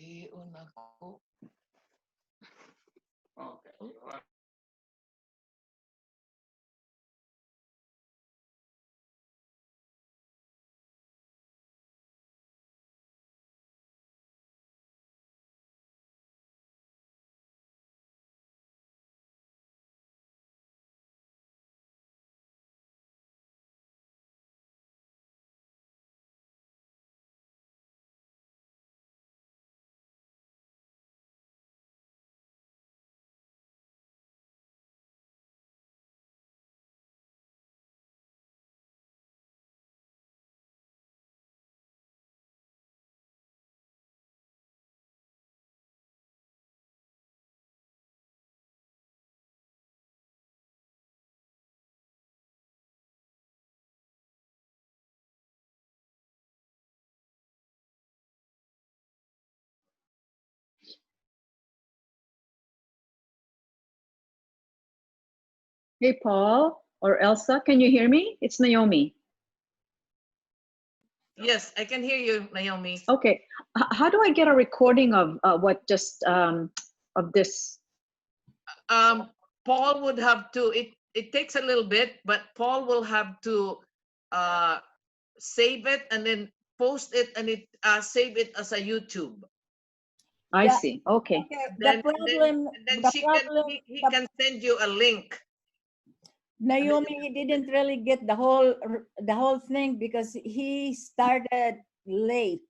Iuna ko. Okay. Hey, Paul or Elsa, can you hear me? It's Naomi. Yes, I can hear you, Naomi. Okay. How do I get a recording of what just of this? Paul would have to, it takes a little bit, but Paul will have to save it and then post it and save it as a YouTube. I Yeah. see. Okay. Okay, Then, the problem, then the he problem, he can send you a link. Naomi didn't really get the whole thing because he started late.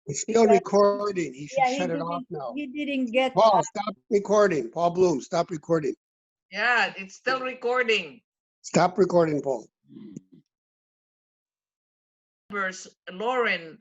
It's still Because, recording. He should yeah, shut it off now. he didn't get. Paul, stop recording. Paul Bloom, stop recording. Yeah, it's still recording. Stop recording, Paul. Lauren